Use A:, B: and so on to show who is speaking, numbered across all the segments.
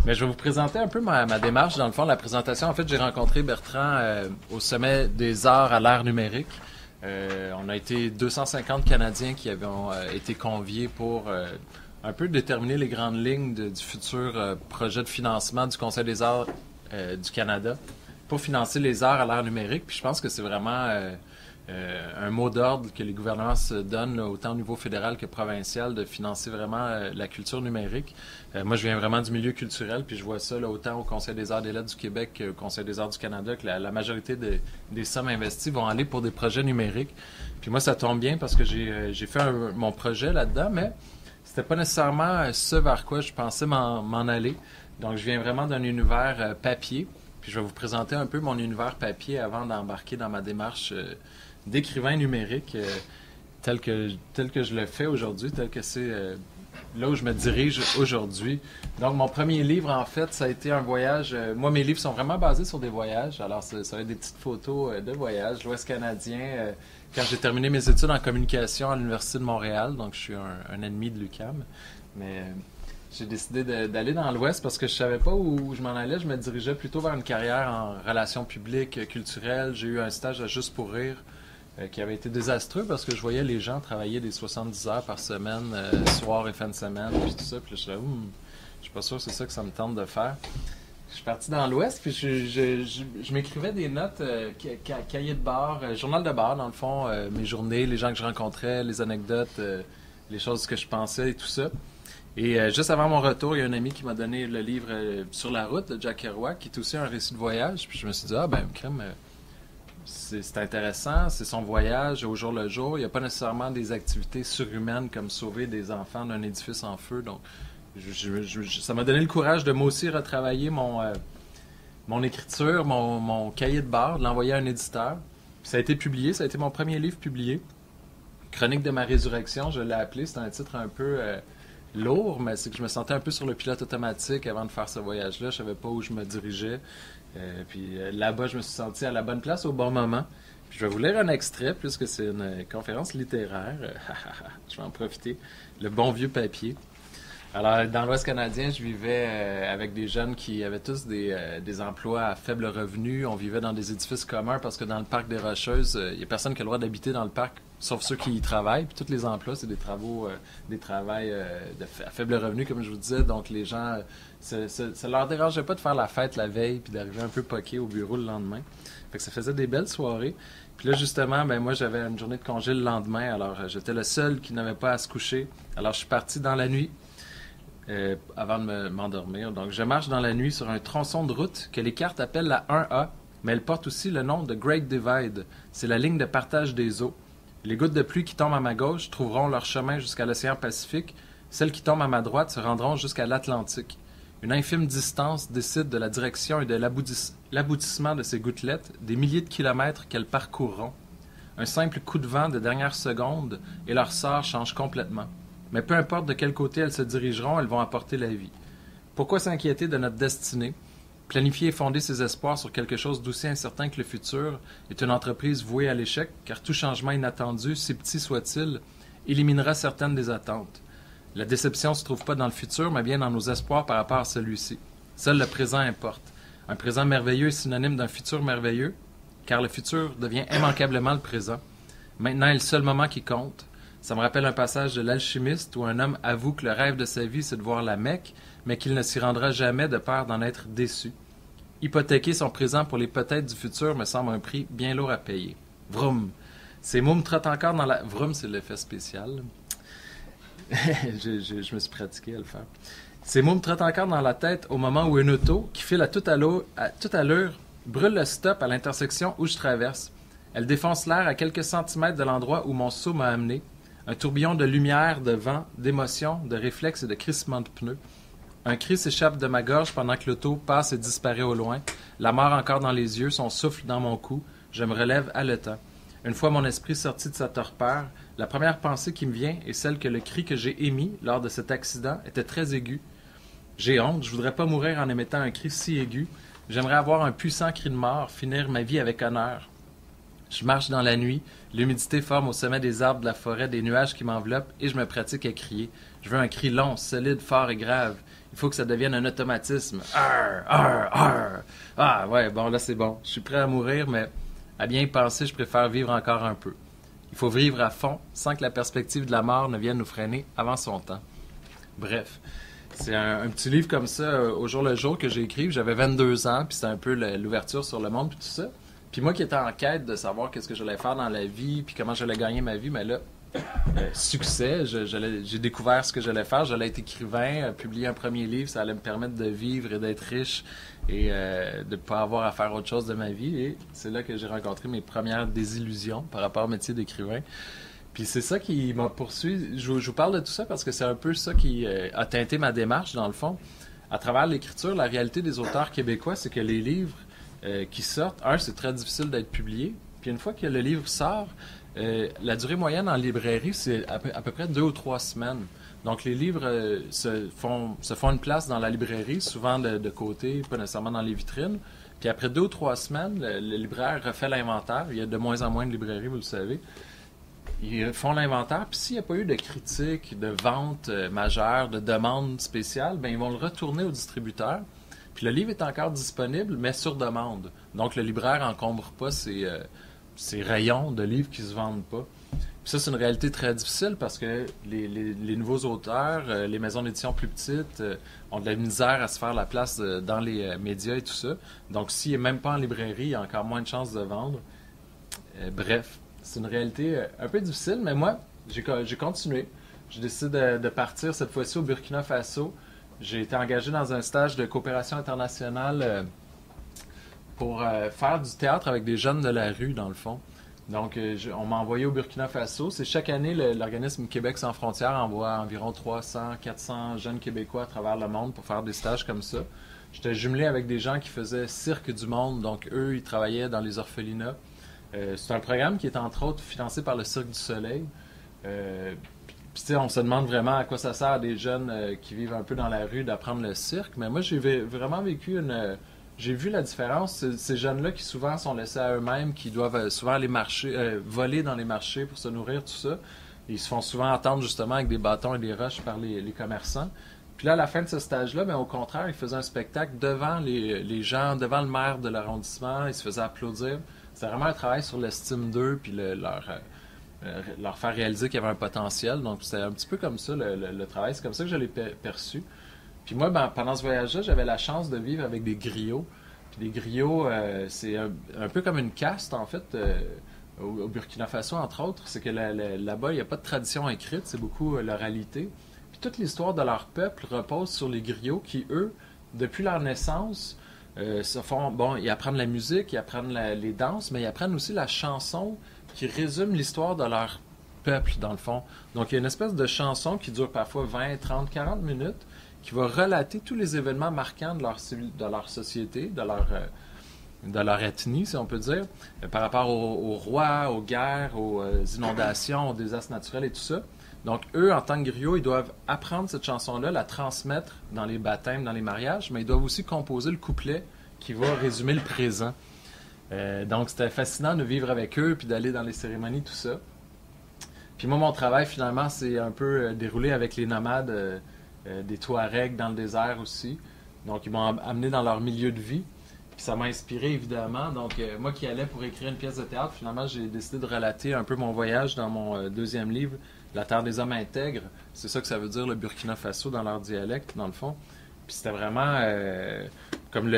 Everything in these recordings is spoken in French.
A: Mais je vais vous présenter un peu ma démarche. Dans le fond, la présentation, en fait, j'ai rencontré Bertrand au Sommet des arts à l'ère numérique. On a été 250 Canadiens qui avaient été conviés pour un peu déterminer les grandes lignes du futur projet de financement du Conseil des arts du Canada pour financer les arts à l'ère numérique. Puis je pense que c'est vraiment un mot d'ordre que les gouvernements se donnent, là, autant au niveau fédéral que provincial, de financer vraiment la culture numérique. Moi, je viens vraiment du milieu culturel, puis je vois ça là, autant au Conseil des arts et des lettres du Québec qu'au Conseil des arts du Canada, que la majorité des sommes investies vont aller pour des projets numériques. Puis moi, ça tombe bien parce que j'ai fait mon projet là-dedans, mais c'était pas nécessairement ce vers quoi je pensais m'en aller. Donc, je viens vraiment d'un univers papier. Puis je vais vous présenter un peu mon univers papier avant d'embarquer dans ma démarche d'écrivain numérique tel que je le fais aujourd'hui, tel que c'est là où je me dirige aujourd'hui. Donc, mon premier livre, en fait, ça a été un voyage. Moi, mes livres sont vraiment basés sur des voyages. Alors, ça va être des petites photos de voyages. L'Ouest canadien, quand j'ai terminé mes études en communication à l'Université de Montréal, donc je suis un ennemi de l'UQAM, mais j'ai décidé d'aller dans l'Ouest parce que je savais pas où je m'en allais. Je me dirigeais plutôt vers une carrière en relations publiques, culturelles. J'ai eu un stage à Juste pour rire qui avait été désastreux parce que je voyais les gens travailler des 70 heures par semaine, soir et fin de semaine, puis tout ça. Puis là, je disais, je suis pas sûr que c'est ça que ça me tente de faire. Je suis parti dans l'Ouest, puis je m'écrivais des notes, cahier de bord, journal de bord, dans le fond, mes journées, les gens que je rencontrais, les anecdotes, les choses que je pensais et tout ça. Et juste avant mon retour, il y a un ami qui m'a donné le livre Sur la route de Jack Kerouac, qui est aussi un récit de voyage. Puis je me suis dit, crème, c'est intéressant, c'est son voyage au jour le jour. Il n'y a pas nécessairement des activités surhumaines comme sauver des enfants d'un édifice en feu. Donc, ça m'a donné le courage de moi aussi retravailler mon écriture, mon cahier de bord, de l'envoyer à un éditeur. Puis ça a été publié, ça a été mon premier livre publié. Chronique de ma résurrection, je l'ai appelé. C'est un titre un peu lourd, mais c'est que je me sentais un peu sur le pilote automatique avant de faire ce voyage-là. Je savais pas où je me dirigeais. Puis là-bas, je me suis senti à la bonne place au bon moment. Puis je vais vous lire un extrait, puisque c'est une conférence littéraire. Je vais en profiter. Le bon vieux papier. Alors, dans l'Ouest canadien, je vivais avec des jeunes qui avaient tous des emplois à faible revenu. On vivait dans des édifices communs parce que dans le parc des Rocheuses, il n'y a personne qui a le droit d'habiter dans le parc, sauf ceux qui y travaillent. Puis tous les emplois, c'est des travails à faible revenu, comme je vous disais. Donc, les gens, ça leur dérangeait pas de faire la fête la veille puis d'arriver un peu poqué au bureau le lendemain. Fait que ça faisait des belles soirées. Puis là, justement, moi, j'avais une journée de congé le lendemain. Alors, j'étais le seul qui n'avait pas à se coucher. Alors, je suis parti dans la nuit. Avant de m'endormir. Donc, je marche dans la nuit sur un tronçon de route que les cartes appellent la 1A, mais elle porte aussi le nom de Great Divide. C'est la ligne de partage des eaux. Les gouttes de pluie qui tombent à ma gauche trouveront leur chemin jusqu'à l'océan Pacifique. Celles qui tombent à ma droite se rendront jusqu'à l'Atlantique. Une infime distance décide de la direction et de l'aboutissement de ces gouttelettes, des milliers de kilomètres qu'elles parcourront. Un simple coup de vent de dernière seconde et leur sort change complètement. Mais peu importe de quel côté elles se dirigeront, elles vont apporter la vie. Pourquoi s'inquiéter de notre destinée? Planifier et fonder ses espoirs sur quelque chose d'aussi incertain que le futur est une entreprise vouée à l'échec, car tout changement inattendu, si petit soit-il, éliminera certaines des attentes. La déception ne se trouve pas dans le futur, mais bien dans nos espoirs par rapport à celui-ci. Seul le présent importe. Un présent merveilleux est synonyme d'un futur merveilleux, car le futur devient immanquablement le présent. Maintenant est le seul moment qui compte. Ça me rappelle un passage de l'Alchimiste où un homme avoue que le rêve de sa vie, c'est de voir la Mecque, mais qu'il ne s'y rendra jamais de peur d'en être déçu. Hypothéquer son présent pour les peut-être du futur me semble un prix bien lourd à payer. Vroom. Ces mots me trottent encore dans la... Vroom, c'est l'effet spécial. je me suis pratiqué à le faire. Ces mots me trottent encore dans la tête au moment où une auto, qui file à toute allure, brûle le stop à l'intersection où je traverse. Elle défonce l'air à quelques centimètres de l'endroit où mon saut m'a amené. Un tourbillon de lumière, de vent, d'émotion, de réflexes et de crissement de pneus. Un cri s'échappe de ma gorge pendant que l'auto passe et disparaît au loin. La mort encore dans les yeux, son souffle dans mon cou. Je me relève haletant. Une fois mon esprit sorti de sa torpeur, la première pensée qui me vient est celle que le cri que j'ai émis lors de cet accident était très aigu. J'ai honte, je voudrais pas mourir en émettant un cri si aigu. J'aimerais avoir un puissant cri de mort, finir ma vie avec honneur. Je marche dans la nuit, l'humidité forme au sommet des arbres de la forêt des nuages qui m'enveloppent et je me pratique à crier. Je veux un cri long, solide, fort et grave. Il faut que ça devienne un automatisme. Arr, arr, arr. Ah ouais, bon là c'est bon. Je suis prêt à mourir, mais à bien y penser, je préfère vivre encore un peu. Il faut vivre à fond sans que la perspective de la mort ne vienne nous freiner avant son temps. Bref, c'est un petit livre comme ça, au jour le jour, que j'ai écrit. J'avais 22 ans, puis c'était un peu l'ouverture sur le monde, puis tout ça. Puis moi qui étais en quête de savoir qu'est-ce que j'allais faire dans la vie, puis comment j'allais gagner ma vie, mais là, succès, j'ai découvert ce que j'allais faire. J'allais être écrivain, publier un premier livre, ça allait me permettre de vivre et d'être riche et de ne pas avoir à faire autre chose de ma vie. Et c'est là que j'ai rencontré mes premières désillusions par rapport au métier d'écrivain. Puis c'est ça qui m'a poursuivi. Je vous parle de tout ça parce que c'est un peu ça qui a teinté ma démarche, dans le fond. À travers l'écriture, la réalité des auteurs québécois, c'est que les livres qui sortent, c'est très difficile d'être publié. Puis une fois que le livre sort, la durée moyenne en librairie, c'est à peu près 2 ou 3 semaines. Donc les livres se font une place dans la librairie, souvent de côté, pas nécessairement dans les vitrines. Puis après 2 ou 3 semaines, le libraire refait l'inventaire. Il y a de moins en moins de librairies, vous le savez. Ils font l'inventaire, puis s'il n'y a pas eu de critique, de vente majeure, de demande spéciale, ben ils vont le retourner au distributeur. Puis le livre est encore disponible, mais sur demande. Donc le libraire n'encombre pas ses rayons de livres qui ne se vendent pas. Puis ça, c'est une réalité très difficile parce que les nouveaux auteurs, les maisons d'édition plus petites, ont de la misère à se faire la place dans les médias et tout ça. Donc s'il n'est même pas en librairie, il y a encore moins de chances de vendre. Bref. C'est une réalité un peu difficile, mais moi, j'ai continué. J'ai décidé de partir cette fois-ci au Burkina Faso. J'ai été engagé dans un stage de coopération internationale pour faire du théâtre avec des jeunes de la rue, dans le fond. Donc, on m'a envoyé au Burkina Faso. C'est chaque année, l'organisme Québec sans frontières envoie environ 300, 400 jeunes Québécois à travers le monde pour faire des stages comme ça. J'étais jumelé avec des gens qui faisaient Cirque du Monde. Donc, eux, ils travaillaient dans les orphelinats. C'est un programme qui est entre autres financé par le Cirque du Soleil. Puis on se demande vraiment à quoi ça sert à des jeunes qui vivent un peu dans la rue d'apprendre le cirque. Mais moi, j'ai vraiment vécu j'ai vu la différence. Ces jeunes-là qui souvent sont laissés à eux-mêmes, qui doivent souvent aller voler dans les marchés pour se nourrir, tout ça. Ils se font souvent attendre justement avec des bâtons et des roches par les commerçants. Puis là, à la fin de ce stage-là, ben, au contraire, ils faisaient un spectacle devant les gens, devant le maire de l'arrondissement. Ils se faisaient applaudir. C'était vraiment un travail sur l'estime d'eux, puis leur faire réaliser qu'il y avait un potentiel. Donc, c'était un petit peu comme ça, le travail. C'est comme ça que je l'ai perçu. Puis moi, pendant ce voyage-là, j'avais la chance de vivre avec des griots. Puis les griots, c'est un peu comme une caste, en fait, au Burkina Faso, entre autres. C'est que là-bas, il n'y a pas de tradition écrite, c'est beaucoup l'oralité. Puis toute l'histoire de leur peuple repose sur les griots qui, eux, depuis leur naissance, ils apprennent la musique, ils apprennent les danses, mais ils apprennent aussi la chanson qui résume l'histoire de leur peuple, dans le fond. Donc, il y a une espèce de chanson qui dure parfois 20, 30, 40 minutes, qui va relater tous les événements marquants de leur société, de leur ethnie, si on peut dire, par rapport aux rois, aux guerres, aux inondations, aux désastres naturels et tout ça. Donc, eux, en tant que griots, ils doivent apprendre cette chanson-là, la transmettre dans les baptêmes, dans les mariages, mais ils doivent aussi composer le couplet qui va résumer le présent. Donc, c'était fascinant de vivre avec eux, puis d'aller dans les cérémonies, tout ça. Puis moi, mon travail, finalement, c'est un peu déroulé avec les nomades des Touaregs dans le désert aussi. Donc, ils m'ont amené dans leur milieu de vie. Puis ça m'a inspiré, évidemment. Donc, moi qui allais pour écrire une pièce de théâtre, finalement, j'ai décidé de relater un peu mon voyage dans mon deuxième livre, La Terre des Hommes intègres. C'est ça que ça veut dire, le Burkina Faso, dans leur dialecte, dans le fond. Puis c'était vraiment comme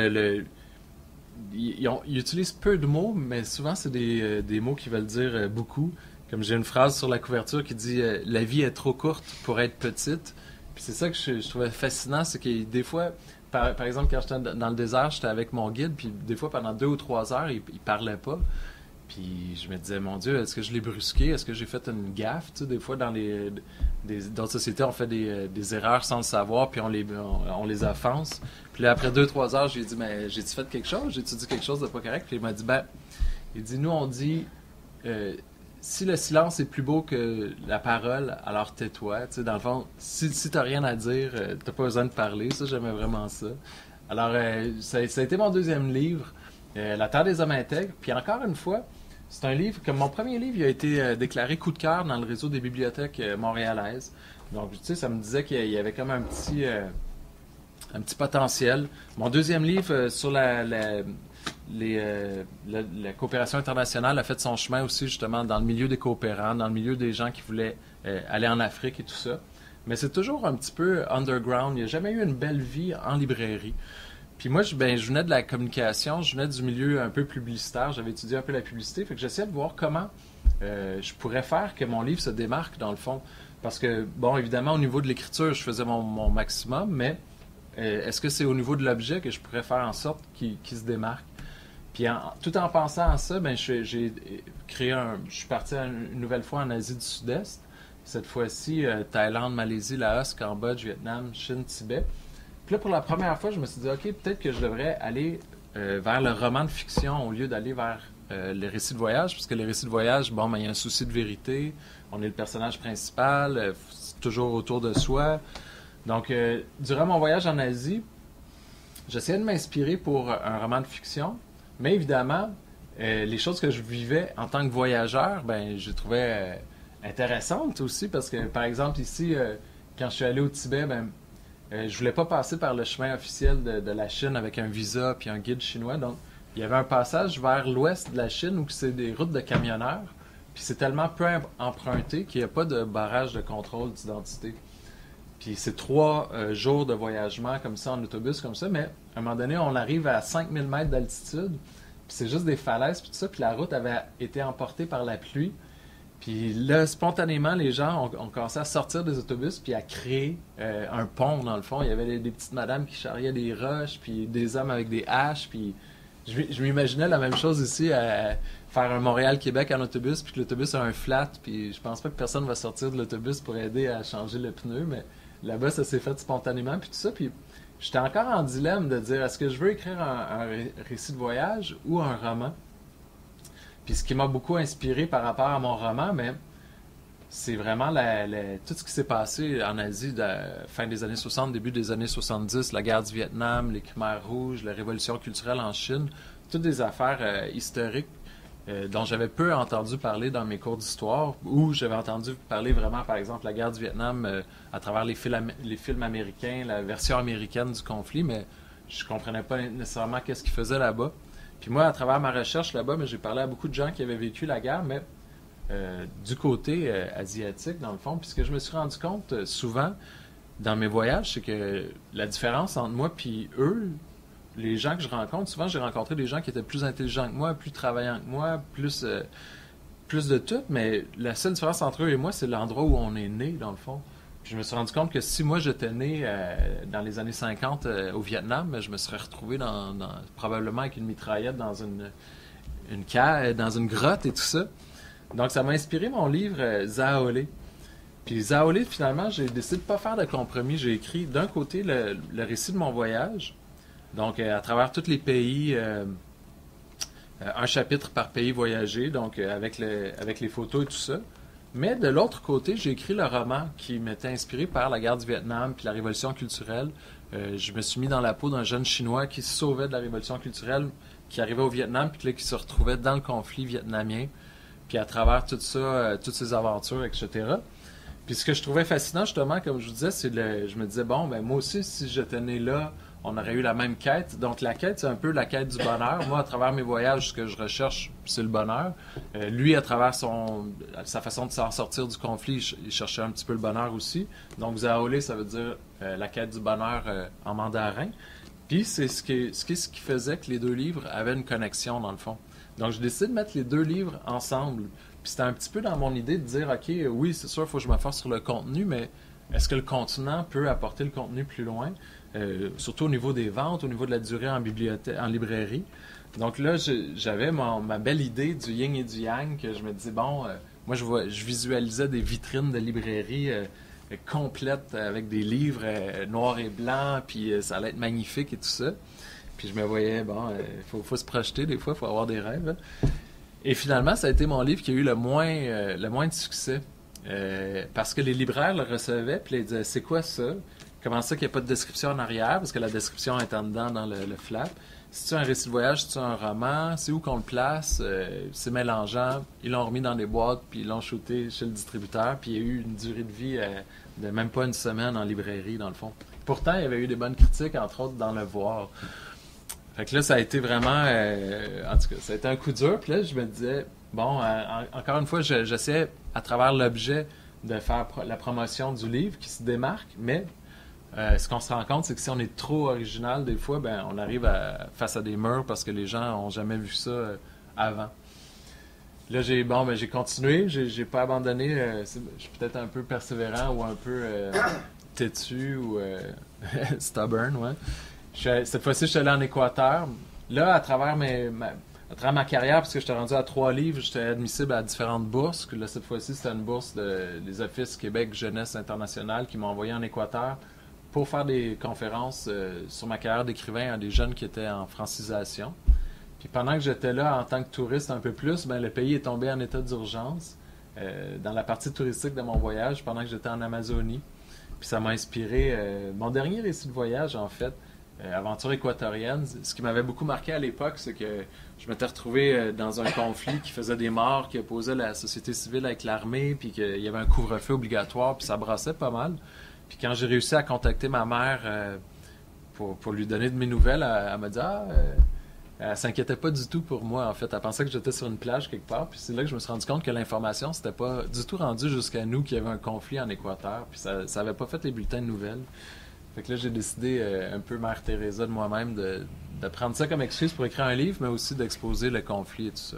A: ils utilisent peu de mots, mais souvent, c'est des mots qui veulent dire beaucoup. Comme j'ai une phrase sur la couverture qui dit « La vie est trop courte pour être petite ». Puis c'est ça que je trouvais fascinant, c'est que des fois... Par exemple, quand j'étais dans le désert, j'étais avec mon guide, puis des fois, pendant 2 ou 3 heures, il parlait pas. Puis je me disais, mon Dieu, est-ce que je l'ai brusqué? Est-ce que j'ai fait une gaffe? Tu sais, des fois, dans d'autres sociétés, on fait des erreurs sans le savoir, puis on les offense. Puis là, après 2-3 heures, j'ai dit, mais j'ai-tu fait quelque chose? J'ai-tu dit quelque chose de pas correct? Puis il m'a dit, nous, on dit, si le silence est plus beau que la parole, alors tais-toi. Tu sais, dans le fond, si t'as rien à dire, t'as pas besoin de parler. Ça, j'aimais vraiment ça. Alors, ça a été mon deuxième livre, La Terre des Hommes intègres. Puis encore une fois, C'est un livre, comme mon premier livre, il a été déclaré coup de cœur dans le réseau des bibliothèques montréalaises. Donc, tu sais, ça me disait qu'il y avait comme un petit potentiel. Mon deuxième livre sur la coopération internationale a fait son chemin aussi justement dans le milieu des coopérants, dans le milieu des gens qui voulaient aller en Afrique et tout ça. Mais c'est toujours un petit peu underground. Il n'y a jamais eu une belle vie en librairie. Puis moi, je venais de la communication, je venais du milieu un peu publicitaire, j'avais étudié un peu la publicité, fait que j'essayais de voir comment je pourrais faire que mon livre se démarque dans le fond. Parce que, bon, évidemment, au niveau de l'écriture, je faisais mon maximum, mais est-ce que c'est au niveau de l'objet que je pourrais faire en sorte qu'il se démarque? Puis tout en pensant à ça, j'ai créé je suis parti une nouvelle fois en Asie du Sud-Est. Cette fois-ci, Thaïlande, Malaisie, Laos, Cambodge, Vietnam, Chine, Tibet. Puis là, pour la première fois, je me suis dit, OK, peut-être que je devrais aller vers le roman de fiction au lieu d'aller vers les récits de voyage, parce que les récits de voyage, bon, il y a un souci de vérité, on est le personnage principal, c'est toujours autour de soi. Donc, durant mon voyage en Asie, j'essayais de m'inspirer pour un roman de fiction, mais évidemment, les choses que je vivais en tant que voyageur, je les trouvais intéressantes aussi, parce que, par exemple, ici, quand je suis allé au Tibet, je voulais pas passer par le chemin officiel de la Chine avec un visa puis un guide chinois. Donc, il y avait un passage vers l'ouest de la Chine où c'est des routes de camionneurs. Puis c'est tellement peu emprunté qu'il n'y a pas de barrage de contrôle d'identité. Puis c'est 3 jours de voyagement comme ça, en autobus comme ça. Mais à un moment donné, on arrive à 5000 mètres d'altitude. Puis c'est juste des falaises puis tout ça. Puis la route avait été emportée par la pluie. Puis là, spontanément, les gens ont commencé à sortir des autobus puis à créer un pont, dans le fond. Il y avait des petites madames qui charriaient des roches, puis des hommes avec des haches. Puis je m'imaginais la même chose ici, à faire un Montréal-Québec en autobus, puis que l'autobus a un flat. Puis je pense pas que personne va sortir de l'autobus pour aider à changer le pneu, mais là-bas, ça s'est fait spontanément, puis tout ça. Puis j'étais encore en dilemme de dire, est-ce que je veux écrire un récit de voyage ou un roman? Puis ce qui m'a beaucoup inspiré par rapport à mon roman, mais c'est vraiment tout ce qui s'est passé en Asie de fin des années 60, début des années 70, la guerre du Vietnam, les Khmers rouges, la révolution culturelle en Chine, toutes des affaires historiques dont j'avais peu entendu parler dans mes cours d'histoire, ou j'avais entendu parler vraiment, par exemple, la guerre du Vietnam à travers les films américains, la version américaine du conflit, mais je comprenais pas nécessairement qu'est-ce qu'ils faisaient là-bas. Puis moi, à travers ma recherche là-bas, j'ai parlé à beaucoup de gens qui avaient vécu la guerre, mais du côté asiatique, dans le fond. Puis ce que je me suis rendu compte souvent dans mes voyages, c'est que la différence entre moi et eux, les gens que je rencontre, souvent j'ai rencontré des gens qui étaient plus intelligents que moi, plus travaillants que moi, plus de tout, mais la seule différence entre eux et moi, c'est l'endroit où on est né, dans le fond. Puis je me suis rendu compte que si moi j'étais né dans les années 50 au Vietnam, je me serais retrouvé probablement avec une mitraillette dans une cave, dans une grotte et tout ça. Donc ça m'a inspiré mon livre Zaolé. Puis Zaolé, finalement, j'ai décidé de ne pas faire de compromis. J'ai écrit d'un côté le récit de mon voyage, donc à travers tous les pays, un chapitre par pays voyagé, donc avec les photos et tout ça. Mais de l'autre côté, j'ai écrit le roman qui m'était inspiré par la guerre du Vietnam puis la révolution culturelle. Je me suis mis dans la peau d'un jeune Chinois qui se sauvait de la révolution culturelle, qui arrivait au Vietnam puis là, qui se retrouvait dans le conflit vietnamien. Puis à travers tout ça, toutes ces aventures, etc. Puis ce que je trouvais fascinant, justement, comme je vous disais, je me disais, bon, moi aussi, si j'étais né là, on aurait eu la même quête. Donc la quête, c'est un peu la quête du bonheur. Moi, à travers mes voyages, ce que je recherche, c'est le bonheur. Lui, à travers sa façon de s'en sortir du conflit, il cherchait un petit peu le bonheur aussi. Donc Zaolé, ça veut dire la quête du bonheur en mandarin. Puis c'est ce qui faisait que les 2 livres avaient une connexion, dans le fond. Donc j'ai décidé de mettre les 2 livres ensemble. Puis c'était un petit peu dans mon idée de dire, OK, oui, c'est sûr, il faut que je me force sur le contenu, mais est-ce que le contenant peut apporter le contenu plus loin? Surtout au niveau des ventes, au niveau de la durée en bibliothèque, en librairie. Donc là, j'avais ma belle idée du yin et du yang, que je me disais, bon, moi je visualisais des vitrines de librairie complètes avec des livres noirs et blancs, puis ça allait être magnifique et tout ça. Puis je me voyais, bon, faut se projeter des fois, il faut avoir des rêves. Hein. Et finalement, ça a été mon livre qui a eu le moins de succès. Parce que les libraires le recevaient, puis ils disaient, c'est quoi ça? Comment ça qu'il n'y a pas de description en arrière, parce que la description est en dedans dans le flap. C'est-tu un récit de voyage, c'est-tu un roman, c'est où qu'on le place, c'est mélangeant. Ils l'ont remis dans des boîtes, puis ils l'ont shooté chez le distributeur, puis il y a eu une durée de vie de même pas une semaine en librairie, dans le fond. Pourtant, il y avait eu des bonnes critiques, entre autres, dans Le Voir. Fait que là, ça a été vraiment... en tout cas, ça a été un coup dur. Puis là, je me disais, bon, encore une fois, j'essaie, à travers l'objet, de faire la promotion du livre qui se démarque, mais ce qu'on se rend compte, c'est que si on est trop original, des fois, ben, on arrive face à des murs parce que les gens n'ont jamais vu ça avant. Là, j'ai continué, j'ai pas abandonné. Je suis peut-être un peu persévérant ou un peu têtu ou stubborn, ouais. Cette fois-ci, je suis allé en Équateur. Là, à travers ma carrière, parce que j'étais rendu à 3 livres, j'étais admissible à différentes bourses. Là, cette fois-ci, c'était une bourse des Offices Québec Jeunesse Internationale qui m'ont envoyé en Équateur pour faire des conférences sur ma carrière d'écrivain à des jeunes qui étaient en francisation. Puis pendant que j'étais là en tant que touriste un peu plus, ben, le pays est tombé en état d'urgence dans la partie touristique de mon voyage pendant que j'étais en Amazonie. Puis ça m'a inspiré mon dernier récit de voyage, en fait, Aventure équatorienne. Ce qui m'avait beaucoup marqué à l'époque, c'est que je m'étais retrouvé dans un conflit qui faisait des morts, qui opposait la société civile avec l'armée, puis qu'il y avait un couvre-feu obligatoire, puis ça brassait pas mal. Puis quand j'ai réussi à contacter ma mère pour lui donner de mes nouvelles, elle m'a dit elle s'inquiétait pas du tout pour moi, en fait. Elle pensait que j'étais sur une plage quelque part. Puis c'est là que je me suis rendu compte que l'information, c'était pas du tout rendu jusqu'à nous qu'il y avait un conflit en Équateur. Puis ça avait pas fait les bulletins de nouvelles. Fait que là, j'ai décidé, un peu Mère Teresa de moi-même, de prendre ça comme excuse pour écrire un livre, mais aussi d'exposer le conflit et tout ça.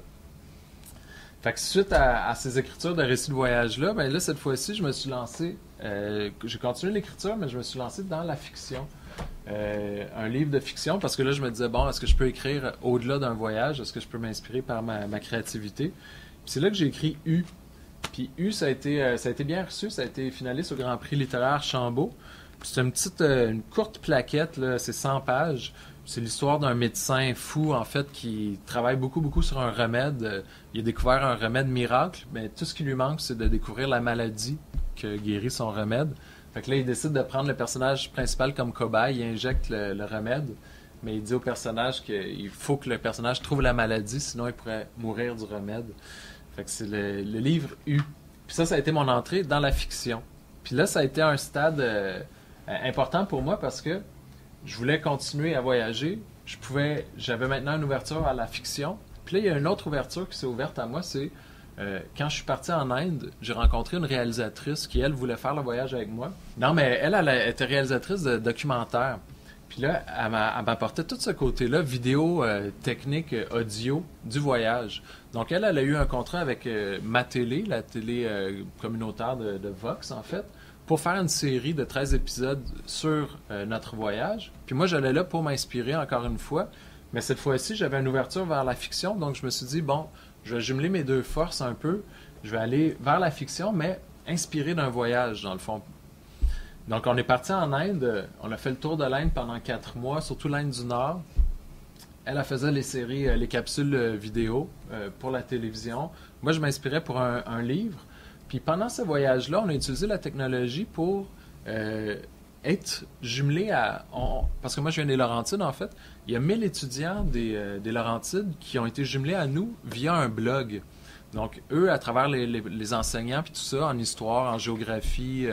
A: Fait que suite à ces écritures de récits de voyage-là, ben là, cette fois-ci, je me suis lancé, j'ai continué l'écriture, mais je me suis lancé dans la fiction. Un livre de fiction, parce que là, je me disais, bon, est-ce que je peux écrire au-delà d'un voyage? Est-ce que je peux m'inspirer par ma créativité? Puis c'est là que j'ai écrit U. Puis U, ça a été bien reçu, ça a été finaliste au Grand Prix littéraire Chambaud. C'est une courte plaquette, là, c'est 100 pages. C'est l'histoire d'un médecin fou, en fait, qui travaille beaucoup, beaucoup sur un remède. Il a découvert un remède miracle, mais tout ce qui lui manque, c'est de découvrir la maladie que guérit son remède. Fait que là, il décide de prendre le personnage principal comme cobaye, il injecte le remède, mais il dit au personnage qu'il faut que le personnage trouve la maladie, sinon il pourrait mourir du remède. Fait que c'est le livre U. Puis ça a été mon entrée dans la fiction. Puis là, ça a été un stade important pour moi parce que je voulais continuer à voyager. J'avais maintenant une ouverture à la fiction. Puis là, il y a une autre ouverture qui s'est ouverte à moi, c'est quand je suis parti en Inde, j'ai rencontré une réalisatrice qui, elle, voulait faire le voyage avec moi. Non, mais elle était réalisatrice de documentaires. Puis là, elle m'apportait tout ce côté-là, vidéo, technique, audio, du voyage. Donc, elle a eu un contrat avec ma télé, la télé communautaire de Vox, en fait, pour faire une série de 13 épisodes sur notre voyage. Puis moi, j'allais là pour m'inspirer encore une fois. Mais cette fois-ci, j'avais une ouverture vers la fiction. Donc, je me suis dit, bon, je vais jumeler mes deux forces un peu. Je vais aller vers la fiction, mais inspiré d'un voyage, dans le fond. Donc, on est parti en Inde. On a fait le tour de l'Inde pendant 4 mois, surtout l'Inde du Nord. Elle faisait les séries, les capsules vidéo pour la télévision. Moi, je m'inspirais pour un livre. Puis pendant ce voyage-là, on a utilisé la technologie pour être jumelé parce que moi, je viens des Laurentides, en fait. Il y a 1000 étudiants des Laurentides qui ont été jumelés à nous via un blog. Donc, eux, à travers les enseignants, puis tout ça, en histoire, en géographie,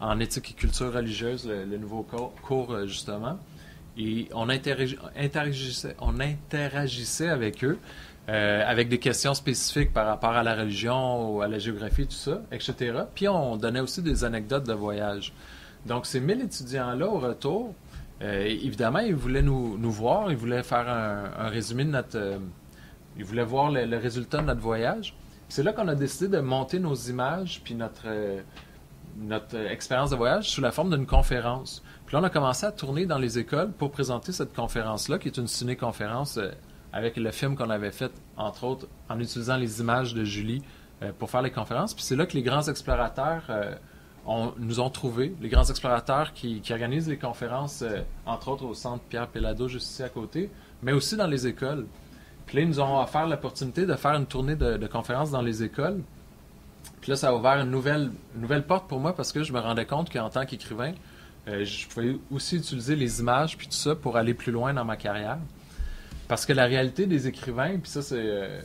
A: en éthique et culture religieuse, le nouveau cours, justement. Et on interagissait avec eux. Avec des questions spécifiques par rapport à la religion ou à la géographie, tout ça, etc. Puis on donnait aussi des anecdotes de voyage. Donc ces 1000 étudiants-là, au retour, évidemment, ils voulaient nous voir, ils voulaient faire un résumé de ils voulaient voir le résultat de notre voyage. Puis c'est là qu'on a décidé de monter nos images puis notre expérience de voyage sous la forme d'une conférence. Puis là, on a commencé à tourner dans les écoles pour présenter cette conférence-là, qui est une ciné-conférence avec le film qu'on avait fait, entre autres, en utilisant les images de Julie pour faire les conférences. Puis c'est là que les grands explorateurs nous ont trouvés, les grands explorateurs qui organisent les conférences, entre autres au centre Pierre Pellado, juste ici à côté, mais aussi dans les écoles. Puis là, ils nous ont offert l'opportunité de faire une tournée de conférences dans les écoles. Puis là, ça a ouvert une nouvelle porte pour moi parce que je me rendais compte qu'en tant qu'écrivain, Je pouvais aussi utiliser les images puis tout ça pour aller plus loin dans ma carrière. Parce que la réalité des écrivains, puis ça c'est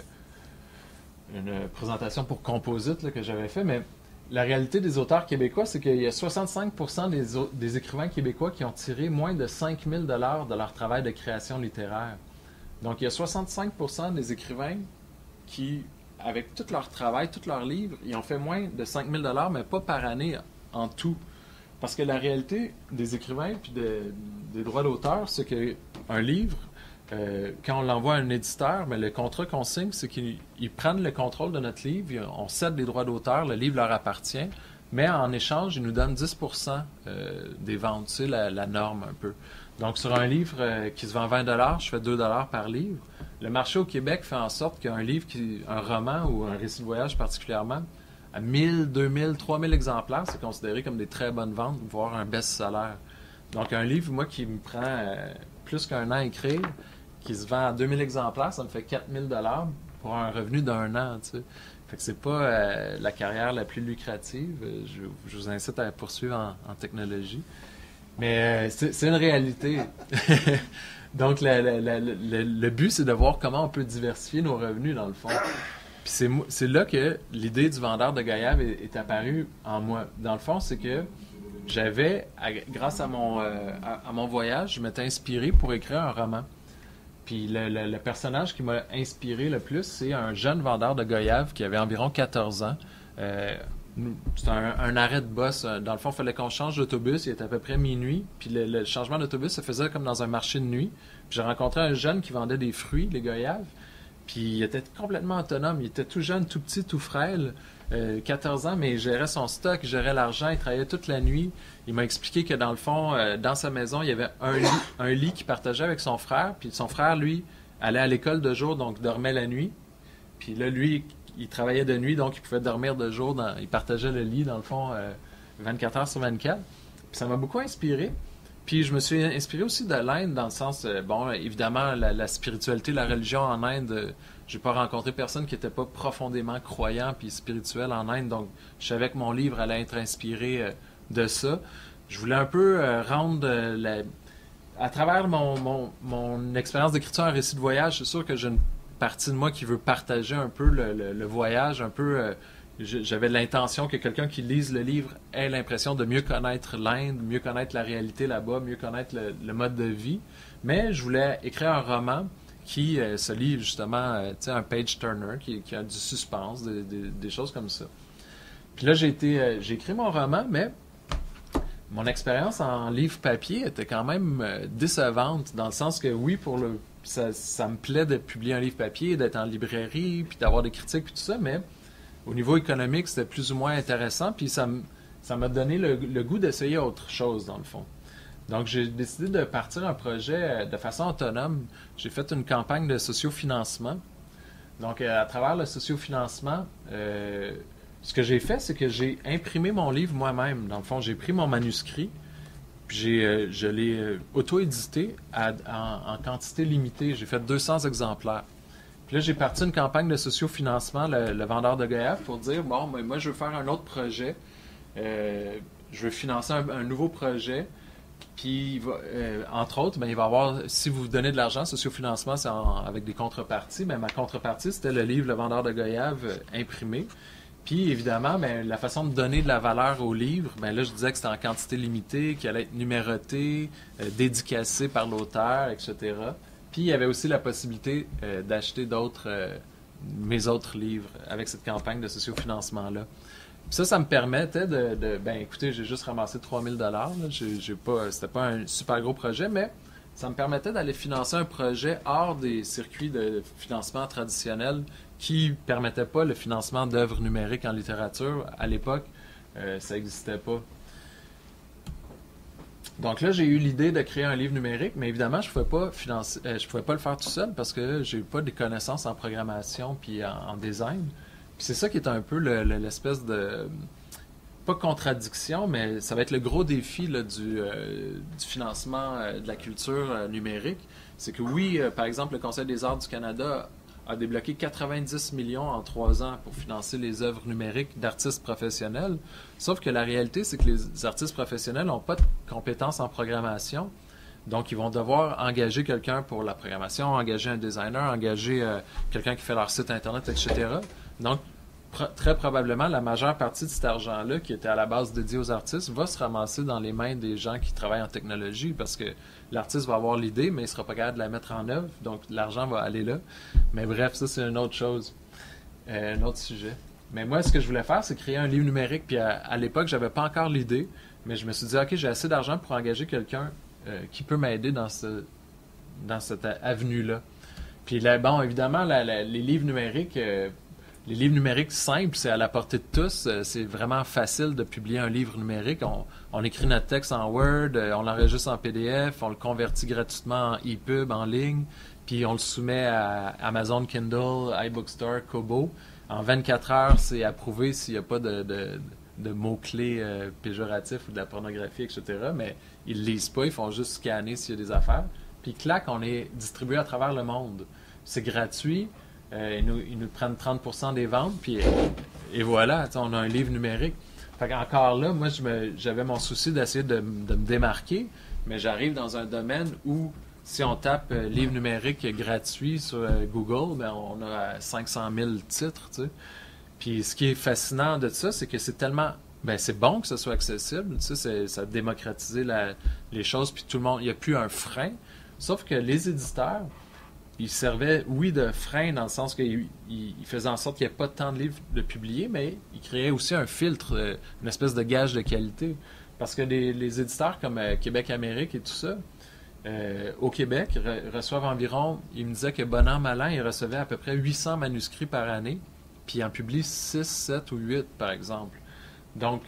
A: une présentation pour Composite là, que j'avais fait, mais la réalité des auteurs québécois, c'est qu'il y a 65% des écrivains québécois qui ont tiré moins de 5 000 $ de leur travail de création littéraire. Donc, il y a 65% des écrivains qui, avec tout leur travail, tous leurs livres, ils ont fait moins de 5 000 $, mais pas par année en tout. Parce que la réalité des écrivains et des droits d'auteur, c'est qu'un livre, quand on l'envoie à un éditeur, mais le contrat qu'on signe, c'est qu'ils prennent le contrôle de notre livre, on cède les droits d'auteur, le livre leur appartient, mais en échange, ils nous donnent 10% des ventes. C'est la norme un peu. Donc, sur un livre qui se vend 20 $, je fais 2 $ par livre. Le marché au Québec fait en sorte qu'un livre, un roman ou un récit de voyage particulièrement, à 1000, 2000, 3000 exemplaires, c'est considéré comme des très bonnes ventes, voire un best-seller. Donc, un livre, moi, qui me prend plus qu'un an à écrire, qui se vend à 2000 exemplaires, ça me fait 4000 $ pour un revenu d'un an, tu sais. Fait que c'est pas la carrière la plus lucrative. Je vous incite à poursuivre en technologie. Mais c'est une réalité. Donc, le but, c'est de voir comment on peut diversifier nos revenus, dans le fond. Puis c'est là que l'idée du vendeur de goyave est apparue en moi. Dans le fond, c'est que grâce à mon voyage, je m'étais inspiré pour écrire un roman. Puis le personnage qui m'a inspiré le plus, c'est un jeune vendeur de goyave qui avait environ 14 ans. C'est un arrêt de bus. Dans le fond, il fallait qu'on change d'autobus. Il était à peu près minuit. Puis le changement d'autobus se faisait comme dans un marché de nuit. Puis j'ai rencontré un jeune qui vendait des fruits, des goyaves. Puis il était complètement autonome. Il était tout jeune, tout petit, tout frêle. 14 ans, mais il gérait son stock, il gérait l'argent, il travaillait toute la nuit. Il m'a expliqué que dans le fond, dans sa maison, il y avait un lit qu'il partageait avec son frère. Puis son frère, lui, allait à l'école de jour, donc dormait la nuit. Puis là, lui, il travaillait de nuit, donc il pouvait dormir de jour. Il partageait le lit, dans le fond, 24 heures sur 24. Puis ça m'a beaucoup inspiré. Puis je me suis inspiré aussi de l'Inde, dans le sens, bon, évidemment, la spiritualité, la religion en Inde, j'ai pas rencontré personne qui était pas profondément croyant puis spirituel en Inde, donc je savais que mon livre allait être inspiré de ça. Je voulais un peu rendre à travers mon expérience d'écriture en récit de voyage, c'est sûr que j'ai une partie de moi qui veut partager un peu le voyage, un peu... J'avais l'intention que quelqu'un qui lise le livre ait l'impression de mieux connaître l'Inde, mieux connaître la réalité là-bas, mieux connaître le mode de vie. Mais je voulais écrire un roman qui se lit justement, un page-turner, qui a du suspense, des choses comme ça. Puis là, j'ai écrit mon roman, mais mon expérience en livre papier était quand même décevante, dans le sens que oui, ça me plaît de publier un livre papier, d'être en librairie, puis d'avoir des critiques, puis tout ça, mais au niveau économique, c'était plus ou moins intéressant, puis ça m'a donné le goût d'essayer autre chose, dans le fond. Donc, j'ai décidé de partir un projet de façon autonome. J'ai fait une campagne de sociofinancement. Donc, à travers le sociofinancement, ce que j'ai fait, c'est que j'ai imprimé mon livre moi-même. Dans le fond, j'ai pris mon manuscrit, puis je l'ai auto-édité en quantité limitée. J'ai fait 200 exemplaires. Puis là, j'ai parti une campagne de sociofinancement, le vendeur de goyave, pour dire, bon, moi, je veux faire un autre projet. Je veux financer un nouveau projet. Puis, entre autres, il va y avoir, si vous donnez de l'argent, sociofinancement, c'est avec des contreparties. Mais ma contrepartie, c'était le livre Le vendeur de goyave imprimé. Puis, évidemment, la façon de donner de la valeur au livre, là, je disais que c'était en quantité limitée, qu'il allait être numéroté, dédicacé par l'auteur, etc. Puis, il y avait aussi la possibilité d'acheter mes autres livres avec cette campagne de sociofinancement-là. Puis ça me permettait écoutez, j'ai juste ramassé 3000 $. C'était pas un super gros projet, mais ça me permettait d'aller financer un projet hors des circuits de financement traditionnels qui ne permettaient pas le financement d'œuvres numériques en littérature. À l'époque, ça n'existait pas. Donc là, j'ai eu l'idée de créer un livre numérique, mais évidemment, je pouvais pas le faire tout seul parce que j'ai pas des connaissances en programmation puis en design. Puis c'est ça qui est un peu l'espèce de... pas contradiction, mais ça va être le gros défi là, du financement de la culture numérique. C'est que oui, par exemple, le Conseil des arts du Canada a débloqué 90 millions en 3 ans pour financer les œuvres numériques d'artistes professionnels. Sauf que la réalité, c'est que les artistes professionnels n'ont pas de compétences en programmation. Donc, ils vont devoir engager quelqu'un pour la programmation, engager un designer, engager quelqu'un qui fait leur site Internet, etc. Donc, très probablement, la majeure partie de cet argent-là, qui était à la base dédié aux artistes, va se ramasser dans les mains des gens qui travaillent en technologie, parce que l'artiste va avoir l'idée, mais il ne sera pas capable de la mettre en œuvre, donc l'argent va aller là. Mais bref, ça, c'est une autre chose, un autre sujet. Mais moi, ce que je voulais faire, c'est créer un livre numérique, puis à l'époque, j'avais pas encore l'idée, mais je me suis dit, OK, j'ai assez d'argent pour engager quelqu'un qui peut m'aider dans cette avenue-là. Puis là, bon, évidemment, les livres numériques... les livres numériques simples, c'est à la portée de tous. C'est vraiment facile de publier un livre numérique. On écrit notre texte en Word, on l'enregistre en PDF, on le convertit gratuitement en EPUB en ligne, puis on le soumet à Amazon Kindle, iBookstore, Kobo. En 24 heures, c'est approuvé s'il n'y a pas de mots-clés péjoratifs ou de la pornographie, etc. Mais ils ne lisent pas, ils font juste scanner s'il y a des affaires. Puis clac, on est distribué à travers le monde. C'est gratuit. Ils nous prennent 30% des ventes, puis et voilà, on a un livre numérique. Fait qu'encore là, moi, j'avais mon souci d'essayer de me démarquer, mais j'arrive dans un domaine où, si on tape livre numérique gratuit sur Google, ben, on a 500 000 titres, tu sais. Puis ce qui est fascinant de ça, c'est que c'est tellement... Ben, c'est bon que ce soit accessible, tu sais, ça a démocratisé les choses, puis tout le monde, il n'y a plus un frein. Sauf que les éditeurs, ils servaient, oui, de frein dans le sens qu'ils faisaient en sorte qu'il n'y ait pas tant de livres de publier, mais ils créaient aussi un filtre, une espèce de gage de qualité. Parce que les éditeurs comme Québec-Amérique et tout ça, au Québec, reçoivent environ, ils me disaient que bon an, mal an, ils recevaient à peu près 800 manuscrits par année, puis ils en publient 6, 7 ou 8, par exemple. Donc,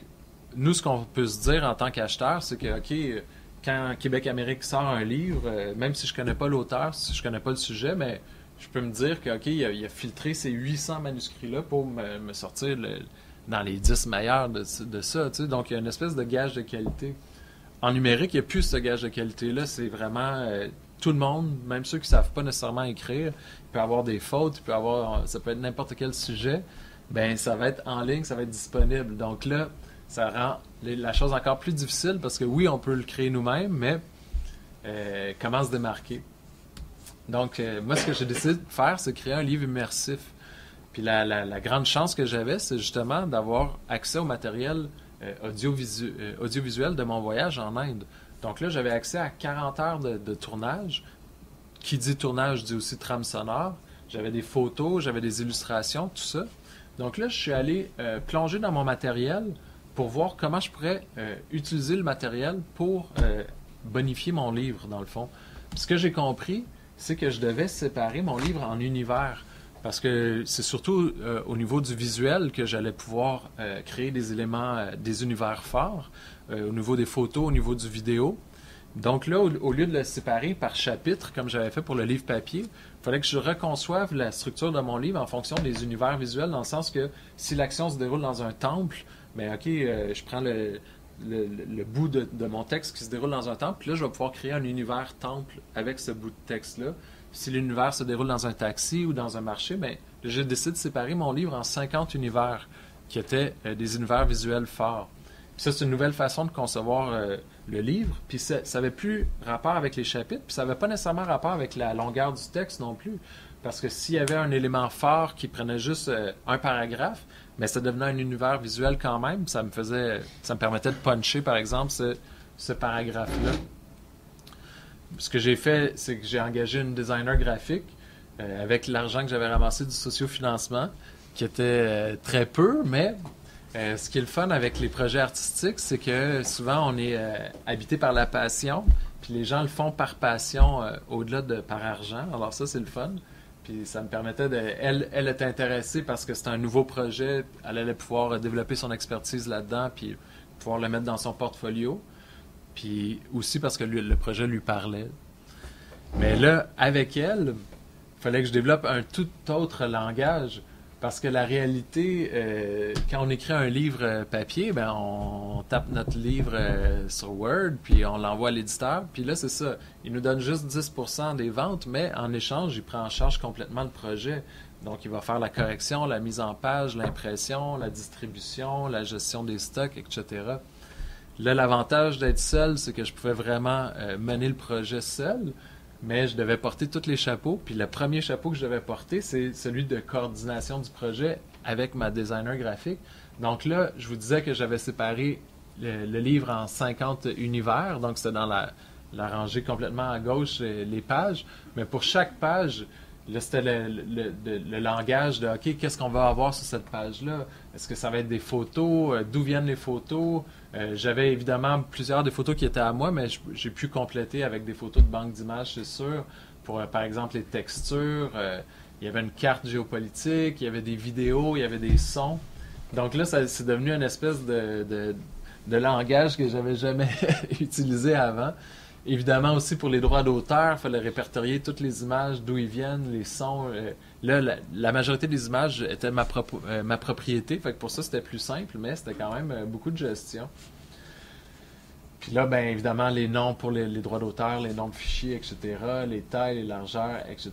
A: nous, ce qu'on peut se dire en tant qu'acheteur, c'est que, OK, quand Québec-Amérique sort un livre, même si je connais pas l'auteur, si je connais pas le sujet, mais je peux me dire que, OK, il a filtré ces 800 manuscrits-là pour me sortir dans les 10 meilleurs de ça, tu sais. Donc, il y a une espèce de gage de qualité. En numérique, il n'y a plus ce gage de qualité-là. C'est vraiment tout le monde, même ceux qui ne savent pas nécessairement écrire, il peut avoir des fautes, ça peut être n'importe quel sujet, ben ça va être en ligne, ça va être disponible. Donc là, ça rend la chose encore plus difficile parce que oui, on peut le créer nous-mêmes, mais comment se démarquer? Donc, moi, ce que j'ai décidé de faire, c'est créer un livre immersif. Puis la grande chance que j'avais, c'est justement d'avoir accès au matériel audiovisuel de mon voyage en Inde. Donc là, j'avais accès à 40 heures de tournage. Qui dit tournage dit aussi trame sonore. J'avais des photos, j'avais des illustrations, tout ça. Donc là, je suis allé plonger dans mon matériel pour voir comment je pourrais utiliser le matériel pour bonifier mon livre, dans le fond. Puis ce que j'ai compris, c'est que je devais séparer mon livre en univers. Parce que c'est surtout au niveau du visuel que j'allais pouvoir créer des éléments, des univers forts, au niveau des photos, au niveau du vidéo. Donc là, au lieu de le séparer par chapitre, comme j'avais fait pour le livre papier, il fallait que je reconçoive la structure de mon livre en fonction des univers visuels, dans le sens que si l'action se déroule dans un temple, bien OK, je prends le bout de mon texte qui se déroule dans un temple, puis là, je vais pouvoir créer un univers temple avec ce bout de texte-là. Si l'univers se déroule dans un taxi ou dans un marché, bien, j'ai décidé de séparer mon livre en 50 univers, qui étaient des univers visuels forts. Puis ça, c'est une nouvelle façon de concevoir le livre. Puis ça n'avait plus rapport avec les chapitres, puis ça n'avait pas nécessairement rapport avec la longueur du texte non plus. Parce que s'il y avait un élément fort qui prenait juste un paragraphe, mais ça devenait un univers visuel quand même. Ça me permettait de puncher, par exemple, ce paragraphe-là. Ce que j'ai fait, c'est que j'ai engagé une designer graphique avec l'argent que j'avais ramassé du sociofinancement, qui était très peu, mais ce qui est le fun avec les projets artistiques, c'est que souvent on est habité par la passion, puis les gens le font par passion au-delà de par argent. Alors ça, c'est le fun. Puis ça me permettait elle était intéressée parce que c'était un nouveau projet, elle allait pouvoir développer son expertise là-dedans, puis pouvoir le mettre dans son portfolio. Puis aussi parce que le projet lui parlait. Mais là, avec elle, il fallait que je développe un tout autre langage Parce que la réalité, quand on écrit un livre papier, ben on tape notre livre sur Word, puis on l'envoie à l'éditeur. Puis là, c'est ça. Il nous donne juste 10% des ventes, mais en échange, il prend en charge complètement le projet. Donc, il va faire la correction, la mise en page, l'impression, la distribution, la gestion des stocks, etc. Là, l'avantage d'être seul, c'est que je pouvais vraiment mener le projet seul. Mais je devais porter tous les chapeaux. Puis le premier chapeau que je devais porter, c'est celui de coordination du projet avec ma designer graphique. Donc là, je vous disais que j'avais séparé le livre en 50 univers. Donc c'était dans la rangée complètement à gauche, les pages. Mais pour chaque page, là, c'était le langage de OK, qu'est-ce qu'on va avoir sur cette page-là? Est-ce que ça va être des photos? D'où viennent les photos? J'avais évidemment plusieurs des photos qui étaient à moi, mais j'ai pu compléter avec des photos de banque d'images, c'est sûr. Pour, par exemple, les textures. Il y avait une carte géopolitique, il y avait des vidéos, il y avait des sons. Donc là, c'est devenu une espèce de langage que j'avais jamais utilisé avant. Évidemment aussi pour les droits d'auteur, il fallait répertorier toutes les images, d'où ils viennent, les sons. Là, la majorité des images étaient ma propriété, fait que pour ça c'était plus simple, mais c'était quand même beaucoup de gestion. Puis là, ben évidemment, les noms pour les droits d'auteur, les noms de fichiers, etc., les tailles, les largeurs, etc.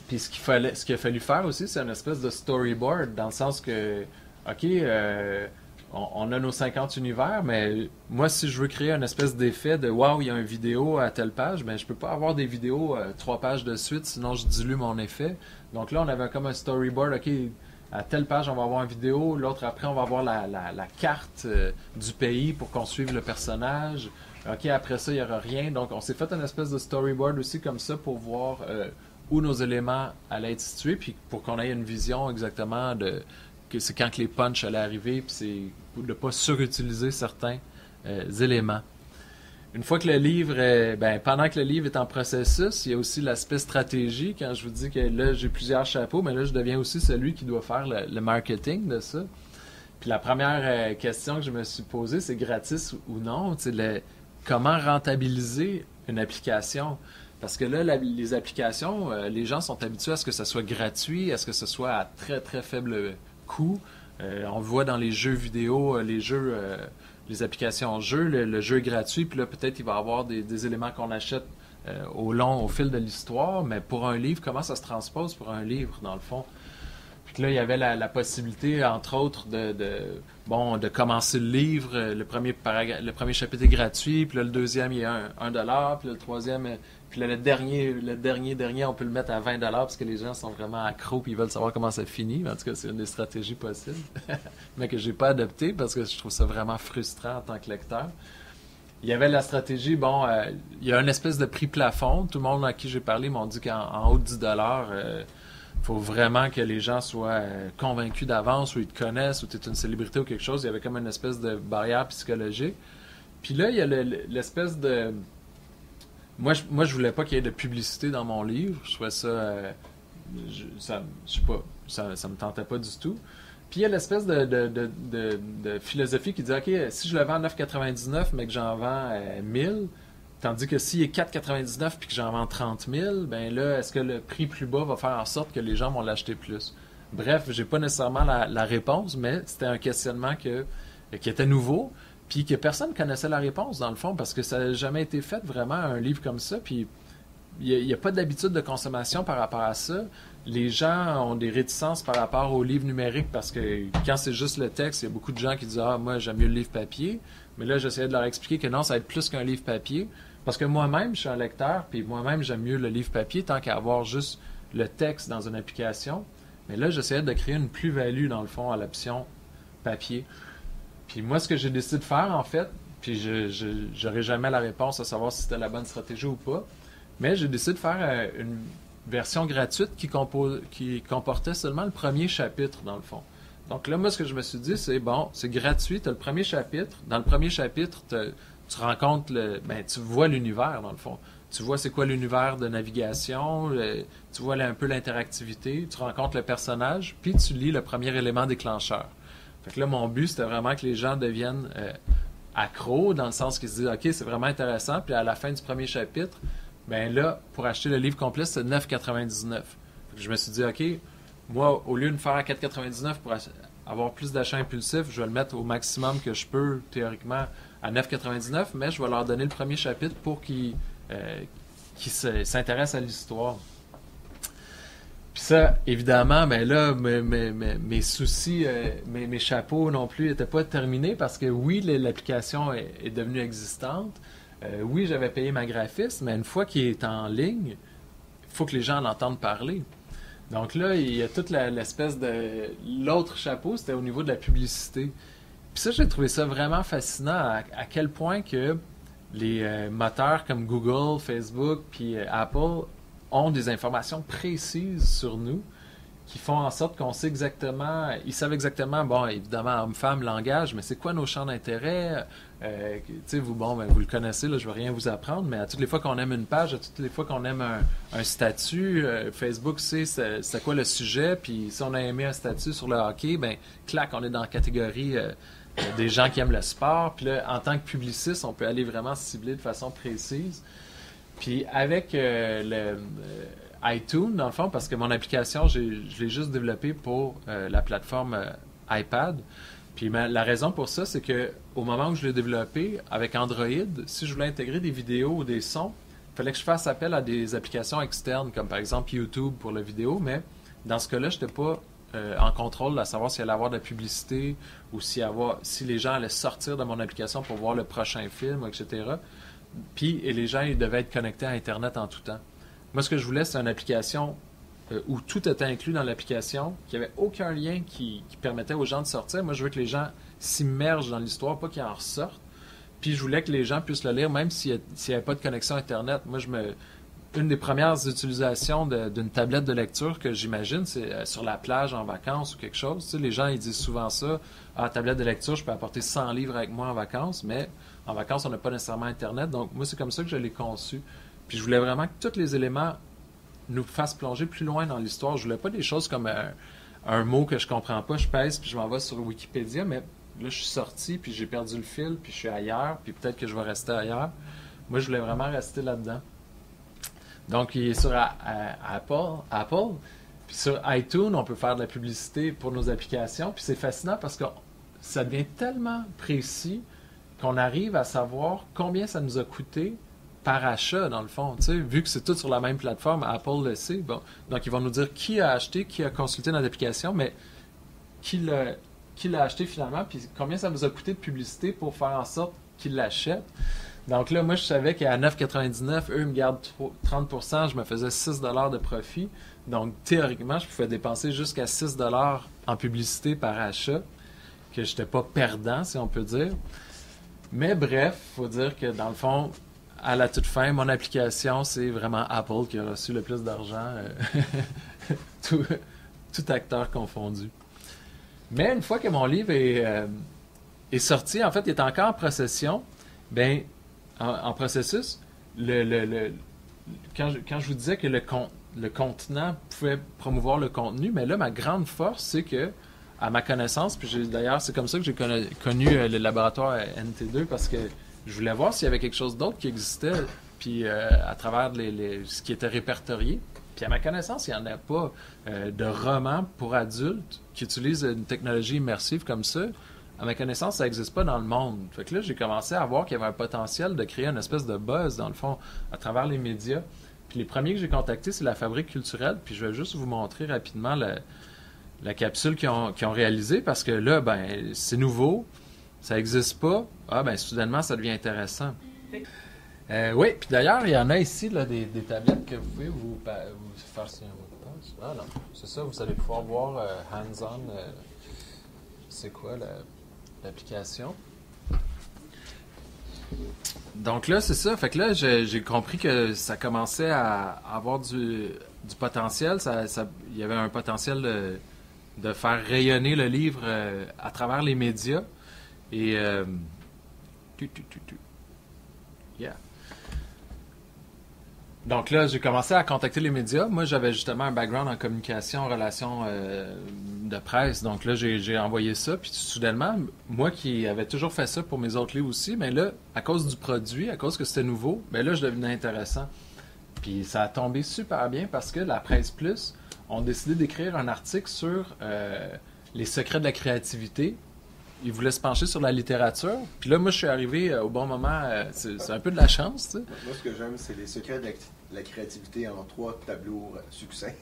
A: Puis ce qu'il a fallu faire aussi, c'est une espèce de storyboard, dans le sens que, OK, on a nos 50 univers, mais moi, si je veux créer une espèce d'effet de wow, il y a une vidéo à telle page, ben je peux pas avoir des vidéos 3 pages de suite, sinon je dilue mon effet. Donc là, on avait comme un storyboard, OK, à telle page, on va avoir une vidéo, l'autre après, on va avoir la carte du pays pour qu'on suive le personnage. OK, après ça, il n'y aura rien. Donc, on s'est fait une espèce de storyboard aussi comme ça pour voir où nos éléments allaient être situés, puis pour qu'on ait une vision exactement de que c'est quand que les punchs allaient arriver, puis c'est de ne pas surutiliser certains éléments. Une fois que le livre pendant que le livre est en processus, il y a aussi l'aspect stratégie. Quand je vous dis que là, j'ai plusieurs chapeaux, mais là, je deviens aussi celui qui doit faire le marketing de ça. Puis la première question que je me suis posée, c'est gratis ou non? Comment rentabiliser une application? Parce que là, les applications, les gens sont habitués à ce que ça soit gratuit, à ce que ce soit à très, très faible coût. On voit dans les jeux vidéo, les applications jeux, le jeu est gratuit, puis là, peut-être il va y avoir des éléments qu'on achète au fil de l'histoire, mais pour un livre, comment ça se transpose pour un livre, dans le fond? Puis là, il y avait la possibilité, entre autres, de commencer le livre, le premier chapitre est gratuit, puis là, le deuxième, il y a $1, puis là, le troisième... Puis là, le dernier, on peut le mettre à $20 parce que les gens sont vraiment accros et ils veulent savoir comment ça finit. En tout cas, c'est une des stratégies possibles, mais que j'ai pas adoptée parce que je trouve ça vraiment frustrant en tant que lecteur. Il y avait la stratégie, il y a une espèce de prix plafond. Tout le monde à qui j'ai parlé m'ont dit qu'en haut de $10, faut vraiment que les gens soient convaincus d'avance ou ils te connaissent ou tu es une célébrité ou quelque chose. Il y avait comme une espèce de barrière psychologique. Puis là, il y a l'espèce de... Moi, je voulais pas qu'il y ait de publicité dans mon livre. Je trouvais ça... je sais pas, ça me tentait pas du tout. Puis il y a l'espèce de philosophie qui dit, OK, si je le vends à 9,99 mais que j'en vends 1000, tandis que s'il est 4,99 puis que j'en vends 30 000, ben là, est-ce que le prix plus bas va faire en sorte que les gens vont l'acheter plus? Bref, j'ai pas nécessairement la réponse, mais c'était un questionnement qui était nouveau. Puis que personne connaissait la réponse, dans le fond, parce que ça n'a jamais été fait vraiment un livre comme ça. Puis il n'y a pas d'habitude de consommation par rapport à ça. Les gens ont des réticences par rapport au livre numérique parce que quand c'est juste le texte, il y a beaucoup de gens qui disent « Ah, moi, j'aime mieux le livre papier. » Mais là, j'essayais de leur expliquer que non, ça va être plus qu'un livre papier. Parce que moi-même, je suis un lecteur, puis moi-même, j'aime mieux le livre papier tant qu'à avoir juste le texte dans une application. Mais là, j'essayais de créer une plus-value, dans le fond, à l'option papier. Puis moi, ce que j'ai décidé de faire, en fait, puis je n'aurai jamais la réponse à savoir si c'était la bonne stratégie ou pas, mais j'ai décidé de faire une version gratuite qui comportait seulement le premier chapitre, dans le fond. Donc là, moi, ce que je me suis dit, c'est bon, c'est gratuit, tu as le premier chapitre. Dans le premier chapitre, tu rencontres tu vois l'univers, dans le fond. Tu vois c'est quoi l'univers de navigation, tu vois un peu l'interactivité, tu rencontres le personnage, puis tu lis le premier élément déclencheur. Fait que là, mon but, c'était vraiment que les gens deviennent accros, dans le sens qu'ils se disent « OK, c'est vraiment intéressant », puis à la fin du premier chapitre, ben là, pour acheter le livre complet, c'est 9,99. Je me suis dit « OK, moi, au lieu de me faire à 4,99 pour avoir plus d'achats impulsifs, je vais le mettre au maximum que je peux, théoriquement, à 9,99, mais je vais leur donner le premier chapitre pour qu'ils s'intéressent à l'histoire. Puis ça, évidemment, ben là, mes soucis, mes chapeaux non plus n'étaient pas terminés parce que oui, l'application est devenue existante. Oui, j'avais payé ma graphiste, mais une fois qu'il est en ligne, il faut que les gens l'entendent parler. Donc là, il y a toute l'espèce de... L'autre chapeau, c'était au niveau de la publicité. Puis ça, j'ai trouvé ça vraiment fascinant à quel point que les moteurs comme Google, Facebook, puis Apple ont des informations précises sur nous qui font en sorte qu'on sait exactement, ils savent exactement, bon, évidemment, homme-femme, langage, mais c'est quoi nos champs d'intérêt? Tu sais, vous, bon, ben, vous le connaissez, là, je ne vais rien vous apprendre, mais à toutes les fois qu'on aime une page, à toutes les fois qu'on aime un statut, Facebook sait c'est quoi le sujet, puis si on a aimé un statut sur le hockey, ben, clac, on est dans la catégorie des gens qui aiment le sport, puis là, en tant que publiciste, on peut aller vraiment cibler de façon précise. Puis avec iTunes, dans le fond, parce que mon application, je l'ai juste développée pour la plateforme iPad. Puis la raison pour ça, c'est que au moment où je l'ai développé, avec Android, si je voulais intégrer des vidéos ou des sons, il fallait que je fasse appel à des applications externes, comme par exemple YouTube pour la vidéo, mais dans ce cas-là, je n'étais pas en contrôle de savoir s'il allait avoir de la publicité ou si les gens allaient sortir de mon application pour voir le prochain film, etc. Puis, et les gens, ils devaient être connectés à Internet en tout temps. Moi, ce que je voulais, c'est une application où tout était inclus dans l'application, qu'il n'y avait aucun lien qui permettait aux gens de sortir. Moi, je veux que les gens s'immergent dans l'histoire, pas qu'ils en ressortent. Puis, je voulais que les gens puissent le lire, même s'il n'y avait pas de connexion Internet. Moi, une des premières utilisations d'une tablette de lecture que j'imagine, c'est sur la plage en vacances ou quelque chose. Tu sais, les gens, ils disent souvent ça. Ah, tablette de lecture, je peux apporter 100 livres avec moi en vacances, mais en vacances, on n'a pas nécessairement Internet. Donc, moi, c'est comme ça que je l'ai conçu. Puis, je voulais vraiment que tous les éléments nous fassent plonger plus loin dans l'histoire. Je voulais pas des choses comme un mot que je comprends pas, je pèse, puis je m'en vais sur Wikipédia, mais là, je suis sorti, puis j'ai perdu le fil, puis je suis ailleurs, puis peut-être que je vais rester ailleurs. Moi, je voulais vraiment rester là-dedans. Donc, il est sur Apple. Puis sur iTunes, on peut faire de la publicité pour nos applications. Puis c'est fascinant parce que ça devient tellement précis qu'on arrive à savoir combien ça nous a coûté par achat, dans le fond. Tu sais, vu que c'est tout sur la même plateforme, Apple le sait. Bon, donc, ils vont nous dire qui a acheté, qui a consulté notre application, mais qui l'a acheté finalement, puis combien ça nous a coûté de publicité pour faire en sorte qu'ils l'achètent. Donc là, moi, je savais qu'à 9,99, eux me gardent 30%, je me faisais 6 $ de profit. Donc, théoriquement, je pouvais dépenser jusqu'à 6 $ en publicité par achat, que je n'étais pas perdant, si on peut dire. Mais bref, il faut dire que dans le fond, à la toute fin, mon application, c'est vraiment Apple qui a reçu le plus d'argent, tout acteur confondu. Mais une fois que mon livre est sorti, en fait, il est encore en procession, ben en processus, quand je vous disais que le contenant pouvait promouvoir le contenu, mais là, ma grande force, c'est que, à ma connaissance, puis d'ailleurs, c'est comme ça que j'ai connu le laboratoire NT2, parce que je voulais voir s'il y avait quelque chose d'autre qui existait, puis à travers ce qui était répertorié. Puis à ma connaissance, il n'y en a pas de roman pour adultes qui utilise une technologie immersive comme ça. À ma connaissance, ça n'existe pas dans le monde. Fait que là, j'ai commencé à voir qu'il y avait un potentiel de créer une espèce de buzz, dans le fond, à travers les médias. Puis les premiers que j'ai contactés, c'est la Fabrique culturelle. Puis je vais juste vous montrer rapidement la capsule qu'ils ont réalisée, parce que là, ben, c'est nouveau, ça n'existe pas. Ah, ben, soudainement, ça devient intéressant. Oui, puis d'ailleurs, il y en a ici là, des tablettes que vous pouvez vous faire sur un mot de passe. Ah non, c'est ça, vous allez pouvoir voir hands-on, c'est quoi l'application. Donc là, c'est ça. Fait que là, j'ai compris que ça commençait à avoir du potentiel. Il y avait un potentiel de faire rayonner le livre à travers les médias. Et... Yeah. Donc là, j'ai commencé à contacter les médias. Moi, j'avais justement un background en communication, en relations de presse. Donc là, j'ai envoyé ça. Puis soudainement, moi qui avais toujours fait ça pour mes autres livres aussi, mais là, à cause du produit, à cause que c'était nouveau, ben là, je devenais intéressant. Puis ça a tombé super bien parce que la Presse Plus ont décidé d'écrire un article sur les secrets de la créativité. Ils voulaient se pencher sur la littérature. Puis là, moi, je suis arrivé au bon moment. C'est un peu de la chance, tu sais.
B: Moi, ce que j'aime, c'est les secrets de la créativité en 3 tableaux succincts.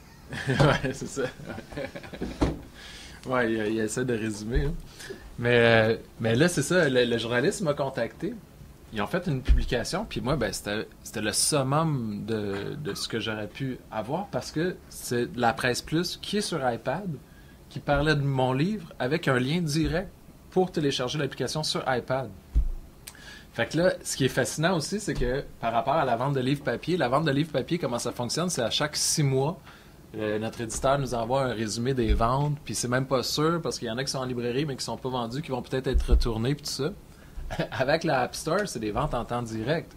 A: Ouais, c'est ça. Ouais, il essaie de résumer. Hein. Mais là, c'est ça. Le journaliste m'a contacté. Ils ont fait une publication, puis moi, ben, c'était le summum de ce que j'aurais pu avoir parce que c'est la Presse Plus qui est sur iPad, qui parlait de mon livre avec un lien direct pour télécharger l'application sur iPad. Fait que là, ce qui est fascinant aussi, c'est que par rapport à la vente de livres papier, comment ça fonctionne, c'est à chaque 6 mois, notre éditeur nous envoie un résumé des ventes, puis c'est même pas sûr parce qu'il y en a qui sont en librairie mais qui sont pas vendus, qui vont peut-être être retournés, puis tout ça. Avec la App Store, c'est des ventes en temps direct.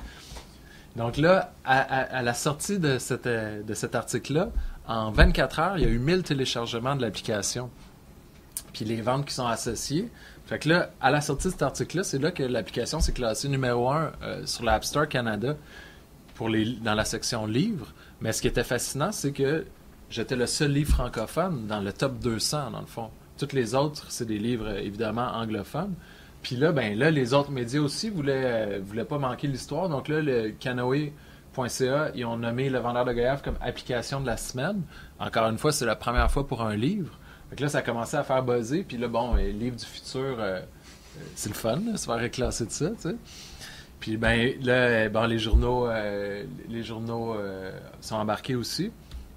A: Donc là, à la sortie de cet article-là, en 24 heures, il y a eu 1000 téléchargements de l'application. Puis les ventes qui sont associées. Fait que là, à la sortie de cet article-là, c'est là que l'application s'est classée numéro 1 sur l'App Store Canada dans la section livres. Mais ce qui était fascinant, c'est que j'étais le seul livre francophone dans le top 200, dans le fond. Toutes les autres, c'est des livres évidemment anglophones. Puis là, les autres médias aussi voulaient pas manquer l'histoire. Donc là, le canoë.ca, ils ont nommé Le Vendeur de Goyave comme application de la semaine. Encore une fois, c'est la première fois pour un livre. Fait que là, ça a commencé à faire buzzer. Puis là, les livres du futur, c'est le fun, là, se faire réclasser de ça, tu sais. Puis là, les journaux sont embarqués aussi.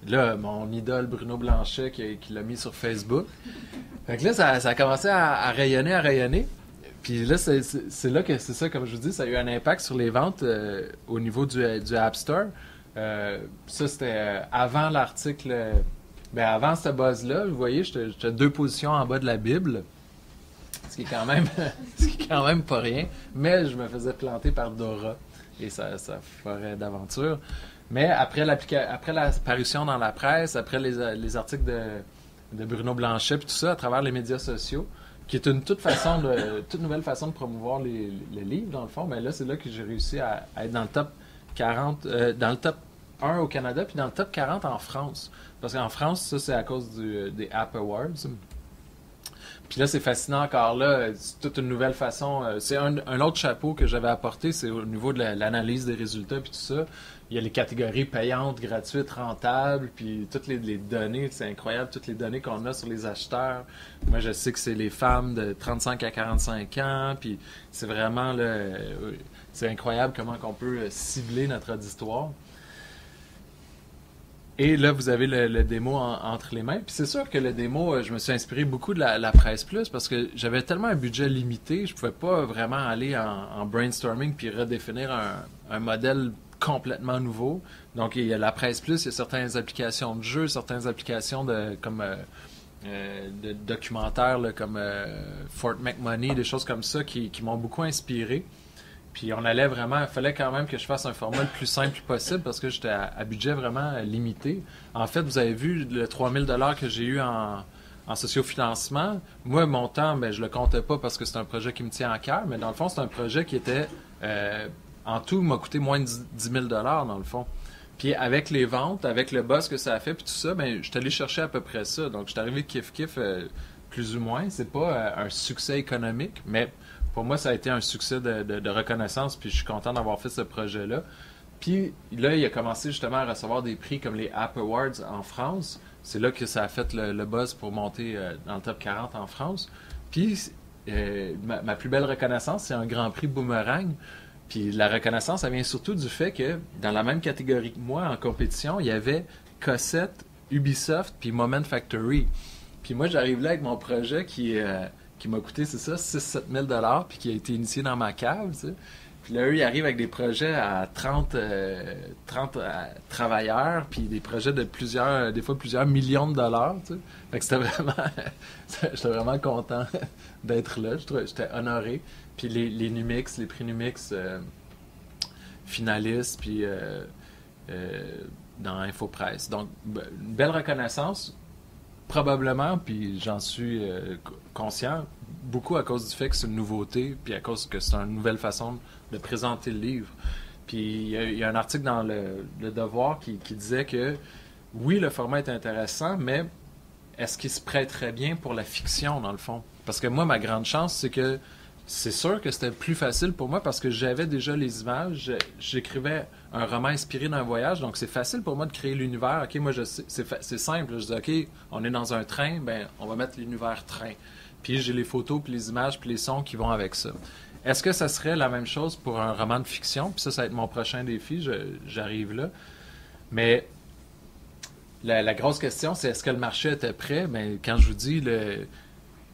A: Là, mon idole Bruno Blanchet qui l'a mis sur Facebook. Fait que là, ça a commencé à rayonner. Puis là, c'est là que c'est ça, comme je vous dis, ça a eu un impact sur les ventes au niveau du App Store. Ça, c'était avant l'article. Avant ce buzz-là, vous voyez, j'étais 2 positions en bas de la Bible. Ce qui est quand même pas rien. Mais je me faisais planter par Dora. Et ça ferait d'aventure. Mais après l'apparition dans la presse, après les articles de Bruno Blanchet, puis tout ça, à travers les médias sociaux, qui est une toute nouvelle façon de promouvoir les livres, dans le fond. Mais là, c'est là que j'ai réussi à être dans le top 40, dans le top 1 au Canada, puis dans le top 40 en France. Parce qu'en France, ça, c'est à cause des App Awards. Puis là, c'est fascinant encore là, c'est toute une nouvelle façon. C'est un autre chapeau que j'avais apporté, c'est au niveau de l'analyse des résultats, puis tout ça. Il y a les catégories payantes, gratuites, rentables, puis toutes les données, c'est incroyable, toutes les données qu'on a sur les acheteurs. Moi, je sais que c'est les femmes de 35 à 45 ans, puis c'est vraiment, c'est incroyable comment on peut cibler notre auditoire. Et là, vous avez le démo entre les mains. Puis c'est sûr que le démo, je me suis inspiré beaucoup de la Presse Plus parce que j'avais tellement un budget limité, je pouvais pas vraiment aller en brainstorming puis redéfinir un modèle complètement nouveau. Donc, il y a la Presse Plus, il y a certaines applications de jeux, certaines applications de documentaires là, comme Fort McMoney, des choses comme ça qui m'ont beaucoup inspiré. Puis il fallait quand même que je fasse un format le plus simple possible parce que j'étais à budget vraiment limité. En fait, vous avez vu le 3000 $ que j'ai eu en sociofinancement. Moi, mon temps, je le comptais pas parce que c'est un projet qui me tient à cœur, mais dans le fond, c'est un projet qui était, en tout, m'a coûté moins de 10 000 $ dans le fond. Puis avec les ventes, avec le buzz que ça a fait, puis tout ça, je suis allé chercher à peu près ça. Donc, je suis arrivé kiff-kiff, plus ou moins. C'est pas un succès économique, mais pour moi, ça a été un succès de reconnaissance, puis je suis content d'avoir fait ce projet-là. Puis là, il a commencé justement à recevoir des prix comme les App Awards en France. C'est là que ça a fait le buzz pour monter dans le top 40 en France. Puis ma plus belle reconnaissance, c'est un Grand Prix Boomerang. Puis la reconnaissance, ça vient surtout du fait que dans la même catégorie que moi, en compétition, il y avait Cossette, Ubisoft, puis Moment Factory. Puis moi, j'arrive là avec mon projet qui m'a coûté, c'est ça, 6-7 000 $, puis qui a été initié dans ma cave, tu sais. Puis là, eux, ils arrivent avec des projets à 30 travailleurs, puis des projets de des fois plusieurs millions de dollars, tu sais. Fait que j'étais vraiment content d'être là. J'étais honoré. Puis les Numix, les prix Numix finalistes, puis dans InfoPresse. Donc, une belle reconnaissance. Probablement, puis j'en suis conscient, beaucoup à cause du fait que c'est une nouveauté, puis à cause que c'est une nouvelle façon de présenter le livre. Puis il y a un article dans le Devoir qui disait que oui, le format est intéressant, mais est-ce qu'il se prêterait bien pour la fiction, dans le fond? Parce que moi, ma grande chance, c'est que c'est sûr que c'était plus facile pour moi parce que j'avais déjà les images. J'écrivais un roman inspiré d'un voyage, donc c'est facile pour moi de créer l'univers. OK, moi, je sais, c'est simple. Je dis, OK, on est dans un train, ben on va mettre l'univers train. Puis j'ai les photos, puis les images, puis les sons qui vont avec ça. Est-ce que ça serait la même chose pour un roman de fiction? Puis ça va être mon prochain défi. J'arrive là. Mais la grosse question, c'est est-ce que le marché était prêt? Ben, quand je vous dis,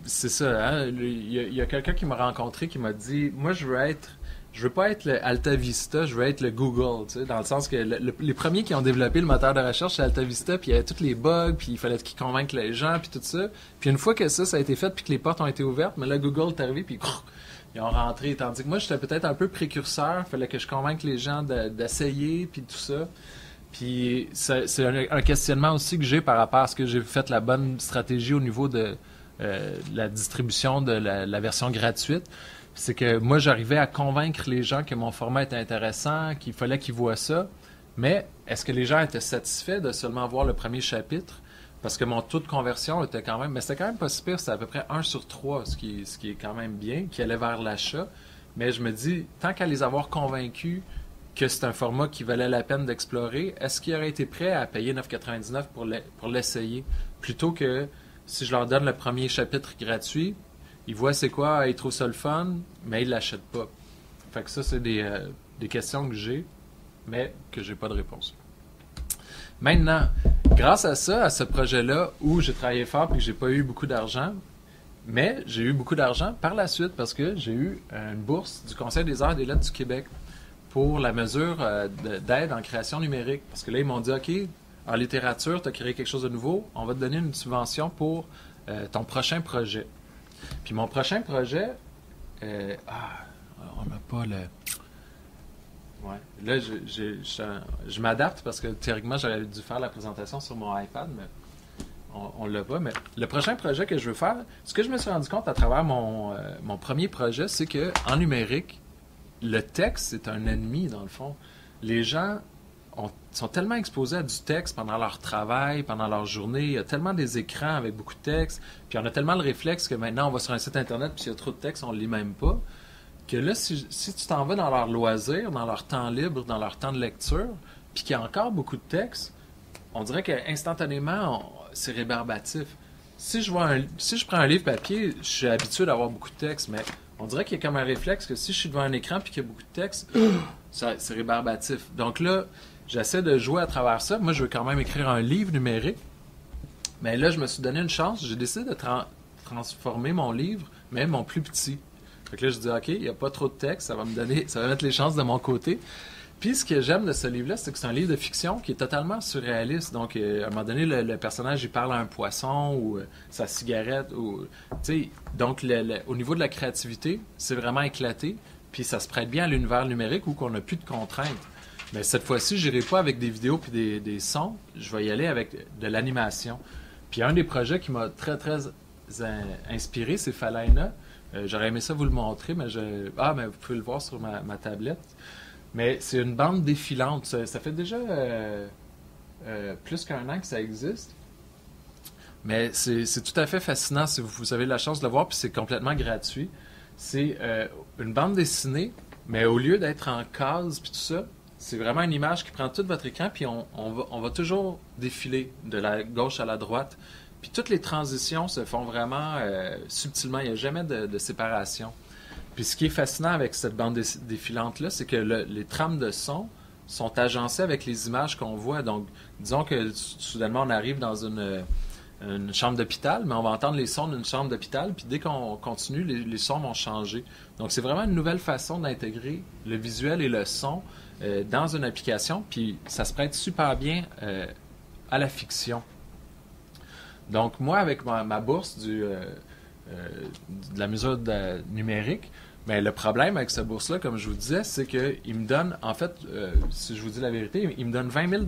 A: c'est ça. Hein? Il y a quelqu'un qui m'a rencontré qui m'a dit, moi, je veux pas être le Alta Vista, je veux être le Google, tu sais, dans le sens que les premiers qui ont développé le moteur de recherche, c'est Alta Vista, puis il y avait tous les bugs, puis il fallait qu'ils convainquent les gens, puis tout ça. Puis une fois que ça a été fait, puis que les portes ont été ouvertes, mais là, Google est arrivé, puis ils ont rentré. Tandis que moi, j'étais peut-être un peu précurseur, il fallait que je convainque les gens d'essayer, puis tout ça. Puis c'est un questionnement aussi que j'ai par rapport à ce que j'ai fait la bonne stratégie au niveau de la distribution de la version gratuite. C'est que moi, j'arrivais à convaincre les gens que mon format était intéressant, qu'il fallait qu'ils voient ça. Mais est-ce que les gens étaient satisfaits de seulement voir le premier chapitre? Parce que mon taux de conversion était quand même... Mais c'était quand même pas si pire, c'était à peu près 1 sur 3, ce qui est quand même bien, qui allait vers l'achat. Mais je me dis, tant qu'à les avoir convaincus que c'est un format qui valait la peine d'explorer, est-ce qu'ils auraient été prêts à payer 9,99 pour l'essayer? Plutôt que si je leur donne le premier chapitre gratuit, ils voient c'est quoi, ils trouvent ça le fun, mais ils l'achètent pas. Fait que ça, c'est des questions que j'ai, mais que j'ai pas de réponse. Maintenant, grâce à ça, à ce projet-là, où j'ai travaillé fort et que j'ai pas eu beaucoup d'argent, mais j'ai eu beaucoup d'argent par la suite parce que j'ai eu une bourse du Conseil des arts et des lettres du Québec pour la mesure d'aide en création numérique. Parce que là, ils m'ont dit, OK, en littérature, tu as créé quelque chose de nouveau, on va te donner une subvention ton prochain projet. Puis mon prochain projet, on n'a pas le... Ouais. Là, je m'adapte parce que théoriquement, j'aurais dû faire la présentation sur mon iPad, mais on l'a pas. Mais le prochain projet que je veux faire, ce que je me suis rendu compte à travers mon premier projet, c'est que en numérique, le texte, c'est un ennemi, dans le fond. Les gens sont tellement exposés à du texte pendant leur travail, pendant leur journée. Il y a tellement des écrans avec beaucoup de texte. Puis on a tellement le réflexe que maintenant, on va sur un site Internet, puis s'il y a trop de texte, on ne le lit même pas. Que là, si tu t'en vas dans leur loisir, dans leur temps libre, dans leur temps de lecture, puis qu'il y a encore beaucoup de texte, on dirait qu'instantanément, c'est rébarbatif. Si je prends un livre papier, je suis habitué d'avoir beaucoup de texte, mais on dirait qu'il y a comme un réflexe que si je suis devant un écran puis qu'il y a beaucoup de texte, c'est rébarbatif. Donc là, j'essaie de jouer à travers ça. Moi, je veux quand même écrire un livre numérique. Mais là, je me suis donné une chance. J'ai décidé de transformer mon livre, mais mon plus petit. Fait que là, je dis, OK, il n'y a pas trop de texte. Ça va mettre les chances de mon côté. Puis, ce que j'aime de ce livre-là, c'est que c'est un livre de fiction qui est totalement surréaliste. Donc, à un moment donné, le personnage, il parle à un poisson ou sa cigarette. Donc, au niveau de la créativité, c'est vraiment éclaté. Puis, ça se prête bien à l'univers numérique où on n'a plus de contraintes. Mais cette fois-ci, je n'irai pas avec des vidéos puis des sons. Je vais y aller avec de l'animation. Puis, un des projets qui m'a très, très inspiré, c'est Phalaina. J'aurais aimé ça vous le montrer, mais mais vous pouvez le voir sur ma tablette. Mais c'est une bande défilante. Ça fait déjà plus qu'1 an que ça existe. Mais c'est tout à fait fascinant si vous avez la chance de le voir, puis c'est complètement gratuit. C'est une bande dessinée, mais au lieu d'être en cases puis tout ça, c'est vraiment une image qui prend tout votre écran, puis on va toujours défiler de la gauche à la droite. Puis toutes les transitions se font vraiment subtilement. Il n'y a jamais de séparation. Puis ce qui est fascinant avec cette bande défilante-là, c'est que les trames de son sont agencées avec les images qu'on voit. Donc, disons que soudainement, on arrive dans une chambre d'hôpital, mais on va entendre les sons d'une chambre d'hôpital, puis dès qu'on continue, les sons vont changer. Donc, c'est vraiment une nouvelle façon d'intégrer le visuel et le son dans une application, puis ça se prête super bien à la fiction. Donc, moi, avec ma bourse de la mesure numérique, mais le problème avec cette bourse-là, comme je vous disais, c'est qu'ils me donnent, en fait, si je vous dis la vérité, ils me donnent 20 000 $,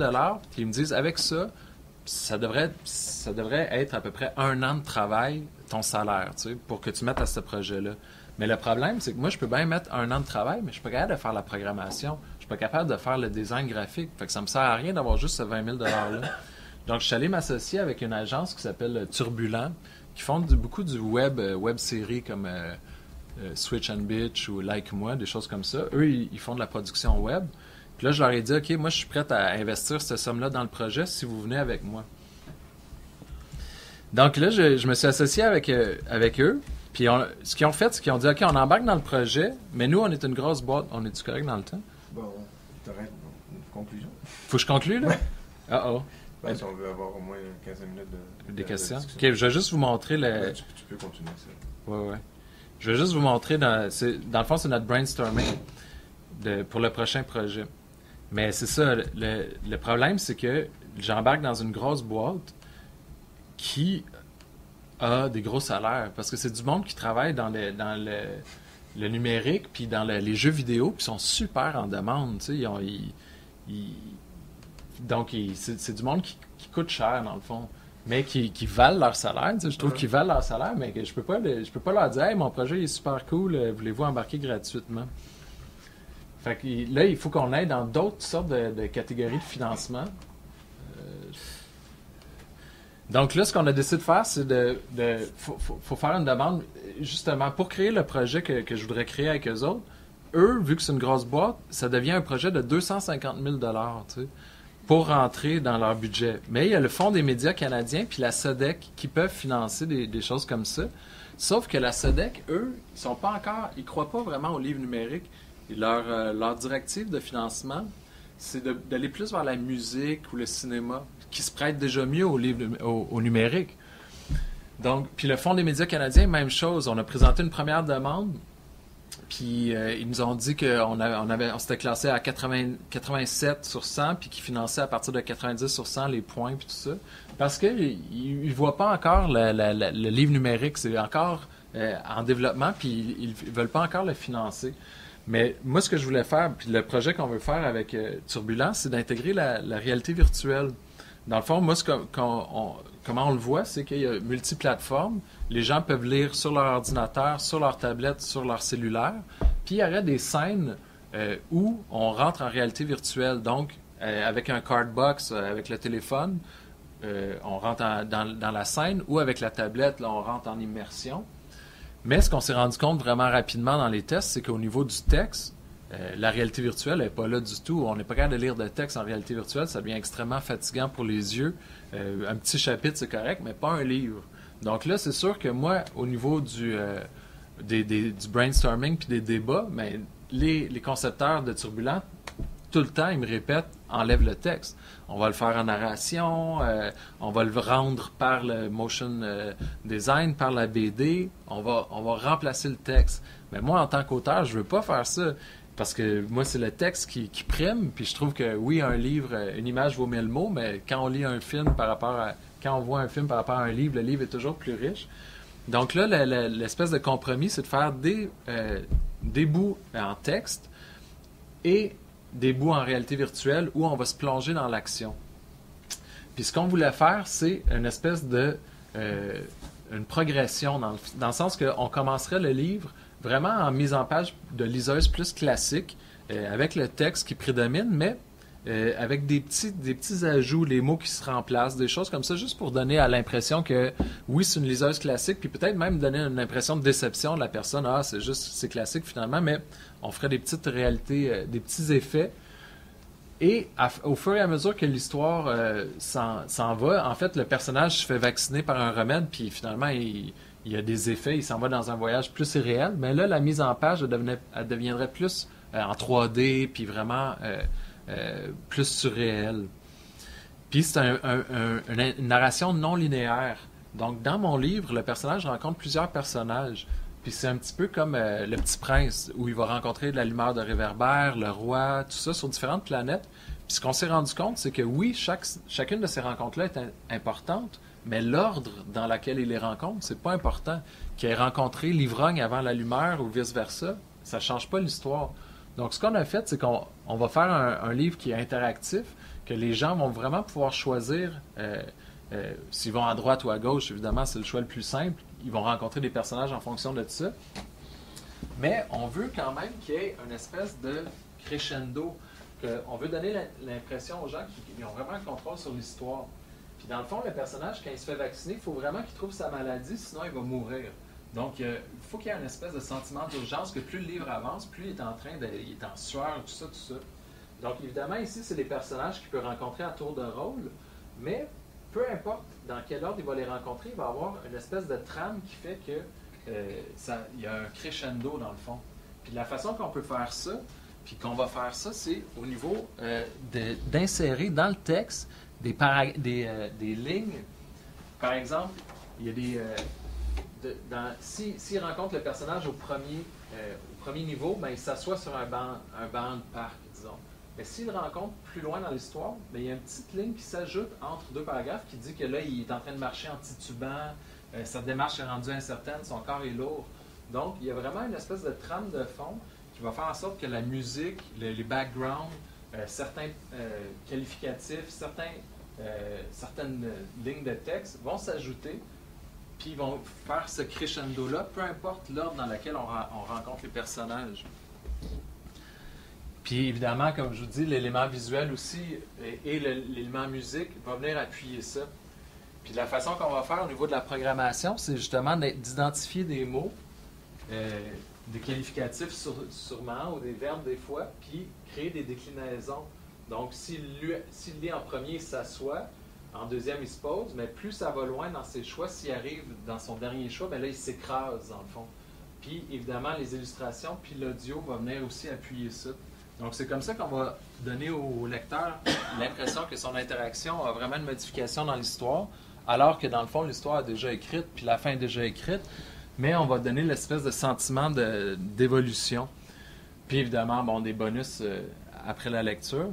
A: puis ils me disent, avec ça, ça devrait être à peu près 1 an de travail, ton salaire, tu sais, pour que tu mettes à ce projet-là. Mais le problème, c'est que moi, je peux bien mettre 1 an de travail, mais je suis pas capable de faire la programmation. Je suis pas capable de faire le design graphique. Fait que ça me sert à rien d'avoir juste ce 20 000 $-là. Donc, je suis allé m'associer avec une agence qui s'appelle Turbulent, qui font beaucoup du web séries comme Switch and Bitch ou Like Moi, des choses comme ça. Eux, ils font de la production web. Puis là, je leur ai dit, OK, moi, je suis prêt à investir cette somme-là dans le projet si vous venez avec moi. Donc là, je me suis associé avec eux. Puis ce qu'ils ont fait, c'est qu'ils ont dit, OK, on embarque dans le projet, mais nous, on est une grosse boîte. On est-tu correct dans le temps?
C: Bon, t'arrêtes une conclusion.
A: Faut que je conclue, là?
C: Ouais.
A: Uh-oh.
C: Ben, si on veut avoir au moins 15 minutes
A: Des questions? OK,
C: discussion.
A: je vais juste vous montrer le...
C: Ben, tu peux continuer ça.
A: Ouais. Je vais juste vous montrer, dans le fond, c'est notre brainstorming pour le prochain projet. Mais c'est ça, le problème, c'est que j'embarque dans une grosse boîte qui a des gros salaires. Parce que c'est du monde qui travaille dans le numérique, puis dans les jeux vidéo, puis sont super en demande. Tu sais, donc, c'est du monde qui coûte cher, dans le fond, mais qui valent leur salaire. Tu sais, je trouve qu'ils valent leur salaire, mais que je peux pas leur dire « Hey, mon projet est super cool, voulez-vous embarquer gratuitement? » Fait que là, il faut qu'on aille dans d'autres sortes de catégories de financement. Donc là, ce qu'on a décidé de faire, c'est faut faire une demande, justement, pour créer le projet que je voudrais créer avec eux autres. Eux, vu que c'est une grosse boîte, ça devient un projet de 250 000 $, tu sais, pour rentrer dans leur budget. Mais il y a le Fonds des médias canadiens puis la SODEC qui peuvent financer des choses comme ça. Sauf que la SODEC, eux, ils croient pas vraiment au livre numérique. Et leur directive de financement, c'est d'aller plus vers la musique ou le cinéma, qui se prête déjà mieux au numérique. Donc, puis le Fonds des médias canadiens, même chose. On a présenté une première demande, puis ils nous ont dit qu'on s'était classé à 87 sur 100, puis qu'ils finançaient à partir de 90 sur 100 les points, puis tout ça. Parce qu'ils ne voient pas encore le livre numérique. C'est encore en développement, puis ils ne veulent pas encore le financer. Mais moi, ce que je voulais faire, puis le projet qu'on veut faire avec Turbulent, c'est d'intégrer la réalité virtuelle. Dans le fond, moi, comment on le voit, c'est qu'il y a multiplateformes. Les gens peuvent lire sur leur ordinateur, sur leur tablette, sur leur cellulaire. Puis il y aurait des scènes où on rentre en réalité virtuelle. Donc, avec un cardbox, avec le téléphone, on rentre dans la scène, ou avec la tablette, là, on rentre en immersion. Mais ce qu'on s'est rendu compte vraiment rapidement dans les tests, c'est qu'au niveau du texte, la réalité virtuelle n'est pas là du tout. On n'est pas capable de lire de texte en réalité virtuelle. Ça devient extrêmement fatigant pour les yeux. Un petit chapitre, c'est correct, mais pas un livre. Donc là, c'est sûr que moi, au niveau du brainstorming puis des débats, mais les concepteurs de Turbulent, tout le temps, ils me répètent « enlève le texte ». On va le faire en narration, on va le rendre par le motion design, par la BD, on va remplacer le texte. Mais moi, en tant qu'auteur, je veux pas faire ça, parce que moi, c'est le texte qui prime, puis je trouve que oui, un livre, une image vaut 1000 mots, mais quand on lit un film quand on voit un film par rapport à un livre, le livre est toujours plus riche. Donc là, l'espèce de compromis, c'est de faire des bouts en texte et des bouts en réalité virtuelle où on va se plonger dans l'action. Puis ce qu'on voulait faire, c'est une espèce de une progression dans le sens qu'on commencerait le livre vraiment en mise en page de liseuse plus classique, avec le texte qui prédomine, mais avec des petits ajouts, les mots qui se remplacent, des choses comme ça, juste pour donner à l'impression que oui, c'est une liseuse classique, puis peut-être même donner une impression de déception de la personne. Ah, c'est classique finalement, mais on ferait des petites réalités, des petits effets. Et au fur et à mesure que l'histoire s'en va, en fait, le personnage se fait vacciner par un remède, puis finalement, il y a des effets, il s'en va dans un voyage plus irréel. Mais là, la mise en page, elle deviendrait plus en 3D, puis vraiment plus surréelle. Puis c'est une narration non linéaire. Donc, dans mon livre, le personnage rencontre plusieurs personnages. Puis c'est un petit peu comme Le Petit Prince, où il va rencontrer la lumière de réverbère, le roi, tout ça sur différentes planètes. Puis ce qu'on s'est rendu compte, c'est que oui, chacune de ces rencontres-là est importante, mais l'ordre dans lequel il les rencontre, c'est pas important. Qu'il ait rencontré l'ivrogne avant la lumière ou vice-versa, ça change pas l'histoire. Donc ce qu'on a fait, c'est qu'on va faire un livre qui est interactif, que les gens vont vraiment pouvoir choisir s'ils vont à droite ou à gauche. Évidemment, c'est le choix le plus simple. Ils vont rencontrer des personnages en fonction de ça. Mais on veut quand même qu'il y ait une espèce de crescendo. On veut donner l'impression aux gens qu'ils ont vraiment un contrôle sur l'histoire. Puis dans le fond, le personnage, quand il se fait vacciner, il faut vraiment qu'il trouve sa maladie, sinon il va mourir. Donc, il faut qu'il y ait une espèce de sentiment d'urgence que plus le livre avance, plus il est en train il est en sueur, tout ça, tout ça. Donc, évidemment, ici, c'est des personnages qu'il peut rencontrer à tour de rôle, mais peu importe dans quel ordre il va les rencontrer, il va avoir une espèce de trame qui fait que il y a un crescendo dans le fond. Puis la façon qu'on peut faire ça, puis qu'on va faire ça, c'est au niveau d'insérer dans le texte des lignes. Par exemple, il y a s'il rencontre le personnage au premier niveau, ben, il s'assoit sur un banc de parc, disons. Mais s'il le rencontre plus loin dans l'histoire, ben, il y a une petite ligne qui s'ajoute entre deux paragraphes qui dit que là, il est en train de marcher en titubant, sa démarche est rendue incertaine, son corps est lourd. Donc, il y a vraiment une espèce de trame de fond qui va faire en sorte que la musique, les backgrounds, certains qualificatifs, certaines lignes de texte vont s'ajouter, puis ils vont faire ce crescendo-là, peu importe l'ordre dans lequel on rencontre les personnages. Puis évidemment, comme je vous dis, l'élément visuel aussi et l'élément musique va venir appuyer ça. Puis la façon qu'on va faire au niveau de la programmation, c'est justement d'identifier des mots, des qualificatifs sûrement, ou des verbes des fois, puis créer des déclinaisons. Donc, s'il lit en premier, il s'assoit. En deuxième, il se pose, mais plus ça va loin dans ses choix, s'il arrive dans son dernier choix, bien là, il s'écrase, dans le fond. Puis, évidemment, les illustrations, puis l'audio va venir aussi appuyer ça. Donc, c'est comme ça qu'on va donner au lecteur l'impression que son interaction a vraiment une modification dans l'histoire, alors que, dans le fond, l'histoire est déjà écrite, puis la fin est déjà écrite, mais on va donner l'espèce de sentiment d'évolution. Puis, évidemment, bon, des bonus après la lecture,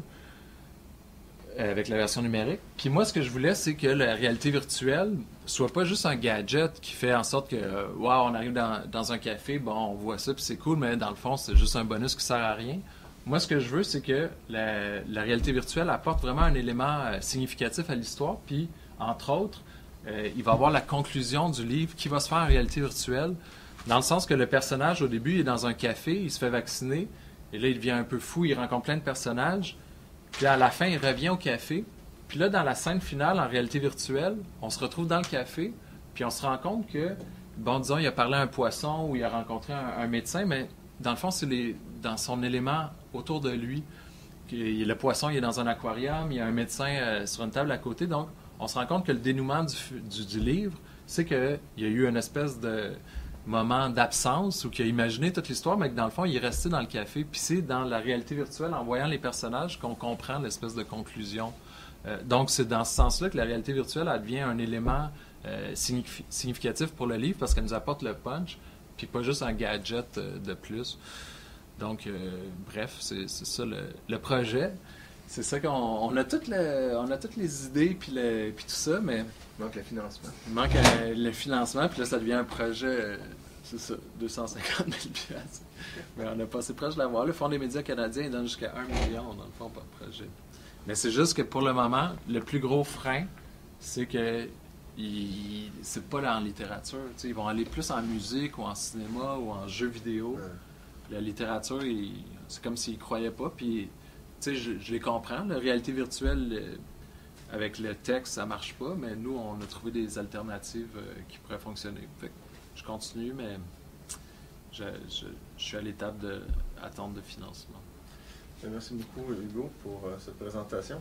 A: avec la version numérique. Puis moi, ce que je voulais, c'est que la réalité virtuelle soit pas juste un gadget qui fait en sorte que, wow, on arrive dans un café, bon, on voit ça, puis c'est cool, mais dans le fond, c'est juste un bonus qui sert à rien. Moi, ce que je veux, c'est que la réalité virtuelle apporte vraiment un élément significatif à l'histoire, puis, entre autres, il va y avoir la conclusion du livre qui va se faire en réalité virtuelle, dans le sens que le personnage, au début, il est dans un café, il se fait vacciner, et là, il devient un peu fou, il rencontre plein de personnages. Puis à la fin, il revient au café. Puis là, dans la scène finale, en réalité virtuelle, on se retrouve dans le café, puis on se rend compte que, bon, disons, il a parlé à un poisson ou il a rencontré un médecin, mais dans le fond, c'est dans son élément autour de lui. Le poisson, il est dans un aquarium, il y a un médecin sur une table à côté. Donc, on se rend compte que le dénouement du livre, c'est qu'il y a eu une espèce de moment d'absence où il a imaginé toute l'histoire, mais que dans le fond, il est resté dans le café. Puis c'est dans la réalité virtuelle, en voyant les personnages, qu'on comprend l'espèce de conclusion. Donc, c'est dans ce sens-là que la réalité virtuelle, elle devient un élément significatif pour le livre parce qu'elle nous apporte le punch, puis pas juste un gadget de plus. Donc, bref, c'est ça le projet. C'est ça qu'on a toutes les idées puis tout ça, mais
C: Il manque le financement.
A: il manque le financement, puis là, ça devient un projet, c'est ça, 250 000 $. Mais on a passé proche de l'avoir. Le Fonds des médias canadiens, il donne jusqu'à 1 million, dans le fond, par projet. Mais c'est juste que pour le moment, le plus gros frein, c'est que c'est pas en littérature. Ils vont aller plus en musique ou en cinéma ou en jeux vidéo.
B: Ouais.
A: La littérature, c'est comme s'ils ne croyaient pas. Puis, je les comprends. La réalité virtuelle, avec le texte, ça marche pas. Mais nous, on a trouvé des alternatives qui pourraient fonctionner. Fait que je continue, mais je suis à l'étape d'attente de financement.
C: Merci beaucoup, Hugo, pour cette présentation.